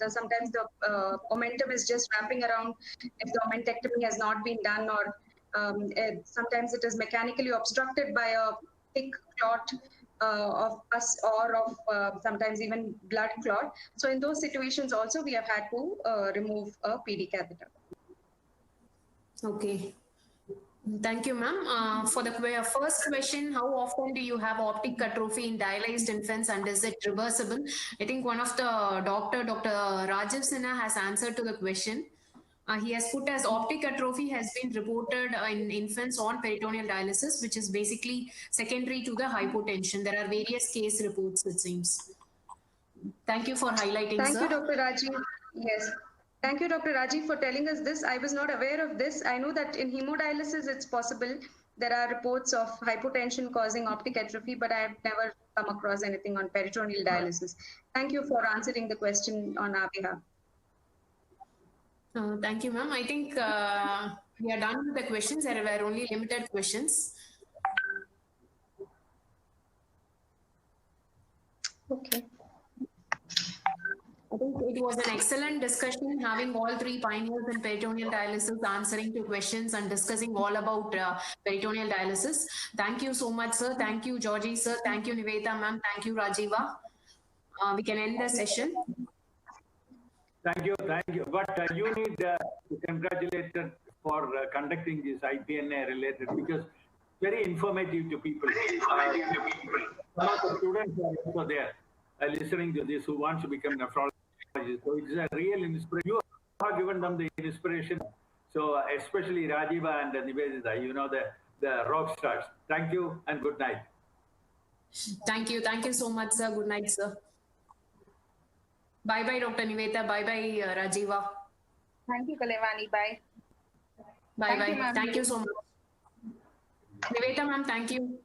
sometimes the momentum is just wrapping around if the omentectomy has not been done, or sometimes it is mechanically obstructed by a thick clot of pus or of sometimes even blood clot. So in those situations also we have had to remove a PD catheter. Okay. Thank you, ma'am. For the first question, how often do you have optic atrophy in dialyzed infants and is it reversible? I think one of the Dr. Rajiv Sinha has answered to the question. He has put as optic atrophy has been reported in infants on peritoneal dialysis, which is basically secondary to the hypotension. There are various case reports, it seems. Thank you for highlighting, Thank sir. you, Dr. Rajiv. Yes. Thank you, Dr. Rajiv, for telling us this. I was not aware of this. I know that in hemodialysis, it's possible. There are reports of hypotension causing optic atrophy, but I have never come across anything on peritoneal dialysis. Thank you for answering the question on our behalf. Thank you, ma'am. I think we are done with the questions. There were only limited questions. Okay. I think it was an excellent discussion, having all three pioneers in peritoneal dialysis answering to questions and discussing all about peritoneal dialysis. Thank you so much, sir. Thank you, Georgie, sir. Thank you, Nivedita, ma'am. Thank you, Rajiva. We can end the session. Thank you. But you need to congratulate for conducting this IPNA related, because very informative to people. Some of the students are also there listening to this who wants to become nephrologist. So it's a real inspiration. You have given them the inspiration. So especially Rajiva and Nivedita, the rock stars. Thank you and good night. Thank you. Thank you so much, sir. Good night, sir. Bye-bye, Dr. Nivedita. Bye-bye, Rajiva. Thank you, Kalaivani. Bye. Bye-bye. Thank you so much. Nivedita, ma'am, thank you.